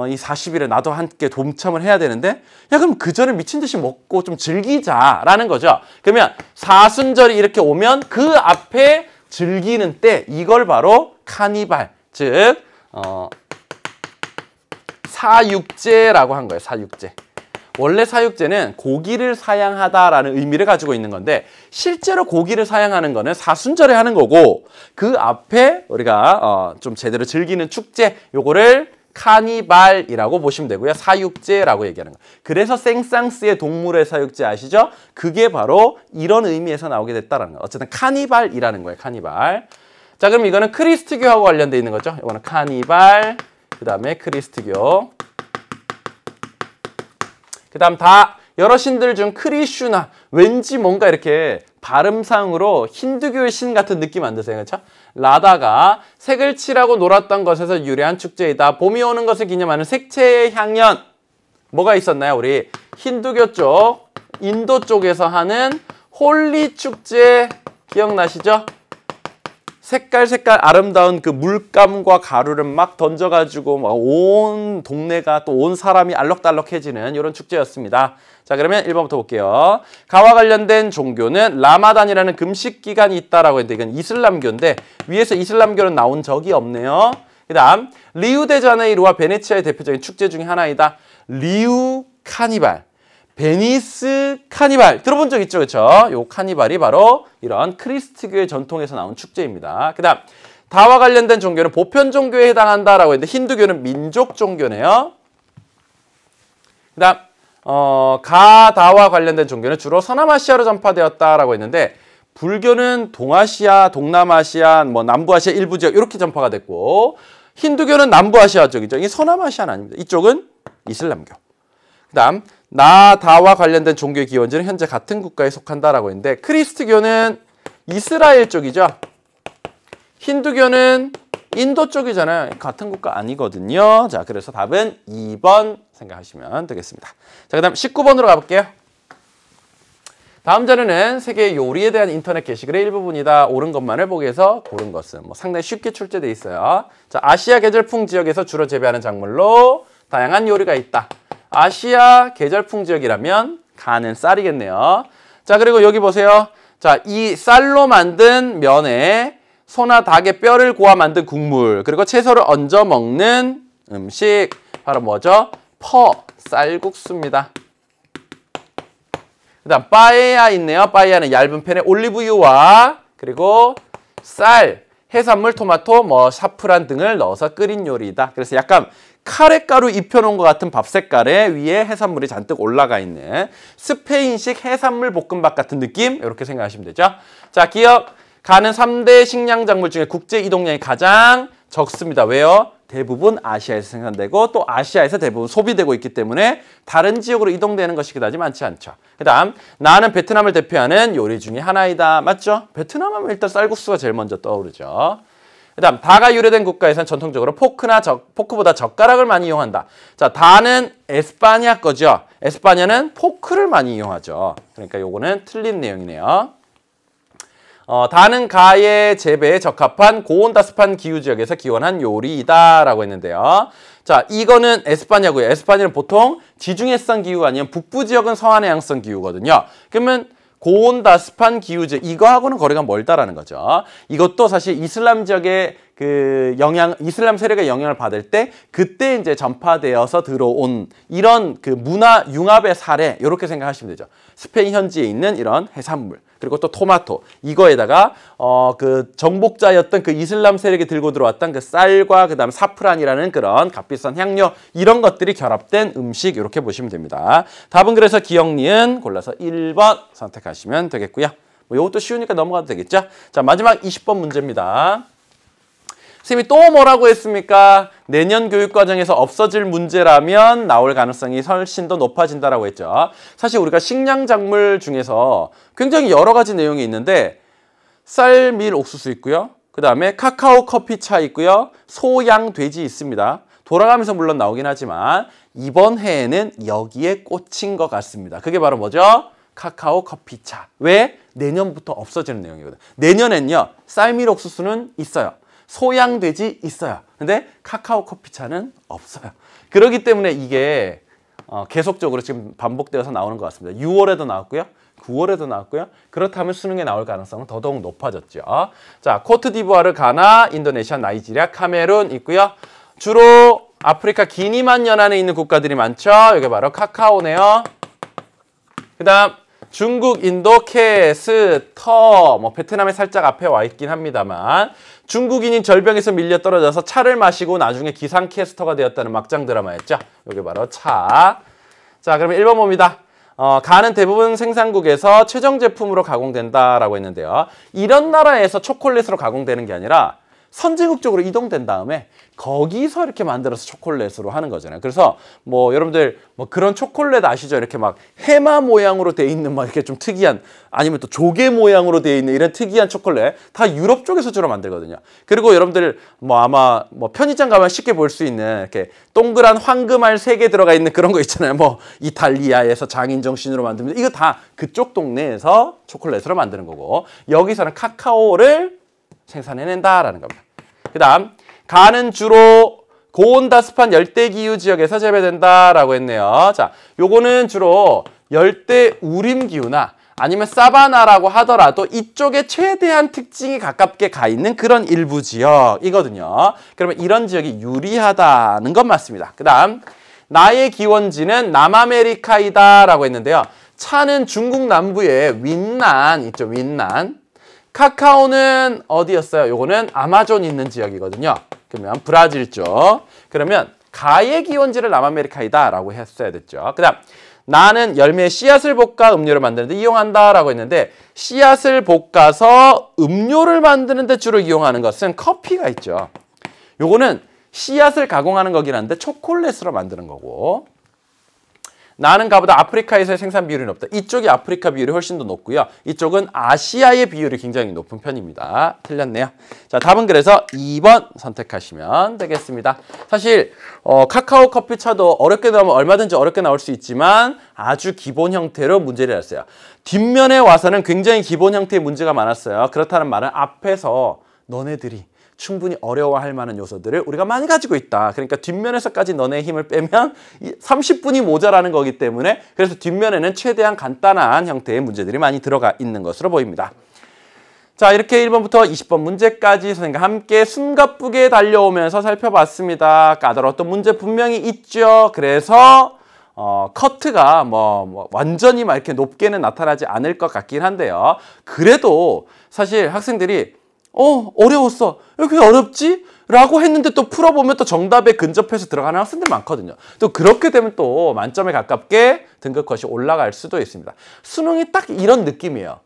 이 40일에 나도 함께 동참을 해야 되는데 야, 그럼 그 전에 미친 듯이 먹고 좀 즐기자라는 거죠. 그러면 사순절이 이렇게 오면 그 앞에 즐기는 때 이걸 바로 카니발, 즉 사육제라고 한 거예요. 사육제. 원래 사육제는 고기를 사양하다라는 의미를 가지고 있는 건데 실제로 고기를 사양하는 거는 사순절에 하는 거고 그 앞에 우리가 좀 제대로 즐기는 축제 요거를 카니발이라고 보시면 되고요. 사육제라고 얘기하는 거예요. 그래서 생상스의 동물의 사육제 아시죠? 그게 바로 이런 의미에서 나오게 됐다는 거예요. 어쨌든 카니발이라는 거예요. 카니발. 자, 그럼 이거는 크리스트교하고 관련돼 있는 거죠. 이거는 카니발, 그 다음에 크리스트교. 그 다음 다 여러 신들 중 크리슈나 왠지 뭔가 이렇게 발음상으로 힌두교의 신 같은 느낌 안 드세요? 그렇죠? 라다가 색을 칠하고 놀았던 것에서 유래한 축제이다. 봄이 오는 것을 기념하는 색채의 향연. 뭐가 있었나요? 우리 힌두교 쪽, 인도 쪽에서 하는 홀리 축제 기억나시죠? 색깔 아름다운 그 물감과 가루를 막 던져가지고 막 온 동네가 또 온 사람이 알록달록해지는 이런 축제였습니다. 자, 그러면 1번부터 볼게요. 가와 관련된 종교는 라마단이라는 금식 기간이 있다라고 했는데 이건 이슬람교인데 위에서 이슬람교는 나온 적이 없네요. 그 다음 리우데자네이루와 베네치아의 대표적인 축제 중에 하나이다. 리우 카니발, 베니스 카니발 들어본 적 있죠? 그렇죠? 요 카니발이 바로 이런 크리스트교의 전통에서 나온 축제입니다. 그 다음 다와 관련된 종교는 보편 종교에 해당한다라고 했는데 힌두교는 민족 종교네요. 그 다음 가다와 관련된 종교는 주로 서남아시아로 전파되었다라고 했는데 불교는 동아시아, 동남아시아, 뭐 남부아시아 일부 지역 이렇게 전파가 됐고 힌두교는 남부아시아 쪽이죠. 이게 서남아시아는 아닙니다. 이쪽은 이슬람교. 그 다음 나다와 관련된 종교의 기원지는 현재 같은 국가에 속한다라고 했는데 크리스트교는 이스라엘 쪽이죠. 힌두교는 인도 쪽이잖아요. 같은 국가 아니거든요. 자, 그래서 답은 2번 생각하시면 되겠습니다. 자, 그 다음 19번으로 가볼게요. 다음 자료는 세계 요리에 대한 인터넷 게시글의 일부분이다. 옳은 것만을 보기 위해서 고른 것은 뭐 상당히 쉽게 출제되어 있어요. 자, 아시아 계절풍 지역에서 주로 재배하는 작물로 다양한 요리가 있다. 아시아 계절풍 지역이라면 가는 쌀이겠네요. 자, 그리고 여기 보세요. 자, 이 쌀로 만든 면에 소나 닭의 뼈를 고아 만든 국물, 그리고 채소를 얹어 먹는 음식 바로 뭐죠? 쌀국수입니다. 그 다음 빠에야 있네요. 빠에야는 얇은 팬에 올리브유와 그리고 쌀, 해산물, 토마토, 뭐 사프란 등을 넣어서 끓인 요리이다. 그래서 약간 카레가루 입혀놓은 것 같은 밥 색깔에 위에 해산물이 잔뜩 올라가 있는 스페인식 해산물 볶음밥 같은 느낌 이렇게 생각하시면 되죠. 자, 기억 가는 3대 식량 작물 중에 국제 이동량이 가장 적습니다. 왜요? 대부분 아시아에서 생산되고 또 아시아에서 대부분 소비되고 있기 때문에 다른 지역으로 이동되는 것이 그다지 많지 않죠. 그 다음 나는 베트남을 대표하는 요리 중에 하나이다. 맞죠? 베트남 하면 일단 쌀국수가 제일 먼저 떠오르죠. 그 다음 다가 유래된 국가에서는 전통적으로 포크보다 젓가락을 많이 이용한다. 자, 다는 에스파냐 거죠. 에스파냐는 포크를 많이 이용하죠. 그러니까 요거는 틀린 내용이네요. 다는 가의 재배에 적합한 고온다습한 기후지역에서 기원한 요리이다 라고 했는데요. 자, 이거는 에스파냐고요. 에스파냐는 보통 지중해성 기후가 아니면 북부지역은 서한해양성 기후거든요. 그러면 고온다습한 기후지역 이거하고는 거리가 멀다라는 거죠. 이것도 사실 이슬람 지역의 그 이슬람 세력의 영향을 받을 때 그때 이제 전파되어서 들어온 이런 그 문화 융합의 사례 이렇게 생각하시면 되죠. 스페인 현지에 있는 이런 해산물 그리고 또 토마토 이거에다가 그 정복자였던 그 이슬람 세력이 들고 들어왔던 그 쌀과 그다음 사프란이라는 그런 값비싼 향료 이런 것들이 결합된 음식 이렇게 보시면 됩니다. 답은 그래서 기억 니은 골라서 1번 선택하시면 되겠고요. 뭐 이것도 쉬우니까 넘어가도 되겠죠. 자, 마지막 20번 문제입니다. 선생님이 또 뭐라고 했습니까? 내년 교육과정에서 없어질 문제라면 나올 가능성이 훨씬 더 높아진다라고 했죠. 사실 우리가 식량작물 중에서 굉장히 여러 가지 내용이 있는데 쌀, 밀, 옥수수 있고요. 그 다음에 카카오, 커피, 차 있고요. 소, 양, 돼지 있습니다. 돌아가면서 물론 나오긴 하지만 이번 해에는 여기에 꽂힌 것 같습니다. 그게 바로 뭐죠? 카카오, 커피, 차. 왜? 내년부터 없어지는 내용이거든요. 내년엔요. 쌀, 밀, 옥수수는 있어요. 소양돼지 있어요. 근데 카카오 커피차는 없어요. 그렇기 때문에 이게 계속적으로 지금 반복되어서 나오는 것 같습니다. 6월에도 나왔고요. 9월에도 나왔고요. 그렇다면 수능에 나올 가능성은 더더욱 높아졌죠. 자, 코트디부아르, 가나, 인도네시아, 나이지리아, 카메룬 있고요. 주로 아프리카 기니만 연안에 있는 국가들이 많죠. 이게 바로 카카오네요. 그 다음 중국, 인도, 캐스터, 뭐 베트남에 살짝 앞에 와 있긴 합니다만 중국인인 절병에서 밀려 떨어져서 차를 마시고 나중에 기상캐스터가 되었다는 막장 드라마였죠. 이게 바로 차. 자, 그러면 1번 봅니다. 가는 대부분 생산국에서 최종 제품으로 가공된다라고 했는데요. 이런 나라에서 초콜릿으로 가공되는 게 아니라 선진국 쪽으로 이동된 다음에 거기서 이렇게 만들어서 초콜릿으로 하는 거잖아요. 그래서 뭐 여러분들 뭐 그런 초콜릿 아시죠? 이렇게 막 해마 모양으로 돼 있는 막 이렇게 좀 특이한 아니면 또 조개 모양으로 돼 있는 이런 특이한 초콜릿 다 유럽 쪽에서 주로 만들거든요. 그리고 여러분들 뭐 아마 뭐 편의점 가면 쉽게 볼 수 있는 이렇게 동그란 황금알 3개 들어가 있는 그런 거 있잖아요. 뭐 이탈리아에서 장인 정신으로 만듭니다. 이거 다 그쪽 동네에서 초콜릿으로 만드는 거고 여기서는 카카오를 생산해낸다라는 겁니다. 그 다음 가는 주로 고온다습한 열대기후 지역에서 재배된다라고 했네요. 자, 요거는 주로 열대 우림기후나 아니면 사바나라고 하더라도 이쪽에 최대한 특징이 가깝게 가 있는 그런 일부 지역이거든요. 그러면 이런 지역이 유리하다는 건 맞습니다. 그 다음 나의 기원지는 남아메리카이다라고 했는데요. 차는 중국 남부의 윈난 있죠. 윈난. 카카오는 어디였어요? 요거는 아마존 있는 지역이거든요. 그러면 브라질 쪽. 그러면 가의 기원지를 남아메리카이다라고 했어야 됐죠. 그 다음 나는 열매의 씨앗을 볶아 음료를 만드는데 이용한다라고 했는데 씨앗을 볶아서 음료를 만드는데 주로 이용하는 것은 커피가 있죠. 요거는 씨앗을 가공하는 거긴 한데 초콜릿으로 만드는 거고 나는 가보다 아프리카에서의 생산 비율이 높다. 이쪽이 아프리카 비율이 훨씬 더 높고요. 이쪽은 아시아의 비율이 굉장히 높은 편입니다. 틀렸네요. 자, 답은 그래서 2번 선택하시면 되겠습니다. 사실 카카오 커피차도 어렵게 나오면 얼마든지 어렵게 나올 수 있지만 아주 기본 형태로 문제를 냈어요. 뒷면에 와서는 굉장히 기본 형태의 문제가 많았어요. 그렇다는 말은 앞에서 너네들이 충분히 어려워할 만한 요소들을 우리가 많이 가지고 있다. 그러니까 뒷면에서까지 너네의 힘을 빼면 30분이 모자라는 거기 때문에 그래서 뒷면에는 최대한 간단한 형태의 문제들이 많이 들어가 있는 것으로 보입니다. 자, 이렇게 1번부터 20번 문제까지 선생님과 함께 숨가쁘게 달려오면서 살펴봤습니다. 까다로웠던 문제 분명히 있죠. 그래서 커트가 완전히 막 이렇게 높게는 나타나지 않을 것 같긴 한데요. 그래도 사실 학생들이 어려웠어. 왜 그게 어렵지? 라고 했는데 또 풀어보면 또 정답에 근접해서 들어가는 학생들 많거든요. 또 그렇게 되면 또 만점에 가깝게 등급 컷이 올라갈 수도 있습니다. 수능이 딱 이런 느낌이에요.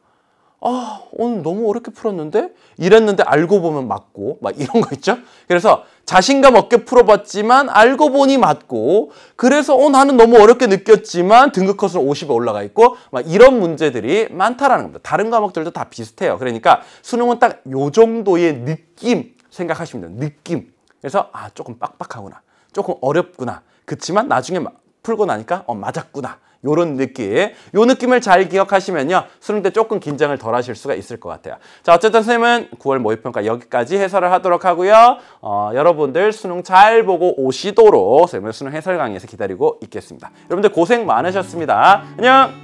오늘 너무 어렵게 풀었는데? 이랬는데 알고 보면 맞고 막 이런 거 있죠? 그래서 자신감 없게 풀어봤지만 알고 보니 맞고 그래서 나는 너무 어렵게 느꼈지만 등급 컷은 50에 올라가 있고 막 이런 문제들이 많다라는 겁니다. 다른 과목들도 다 비슷해요. 그러니까 수능은 딱 요 정도의 느낌 생각하시면 돼요. 느낌. 그래서 조금 빡빡하구나. 조금 어렵구나. 그치만 나중에 풀고 나니까 맞았구나. 요런 느낌. 요 느낌을 잘 기억하시면요. 수능 때 조금 긴장을 덜 하실 수가 있을 것 같아요. 자, 어쨌든 선생님은 9월 모의평가 여기까지 해설을 하도록 하고요. 여러분들 수능 잘 보고 오시도록 선생님은 수능 해설 강의에서 기다리고 있겠습니다. 여러분들 고생 많으셨습니다. 안녕!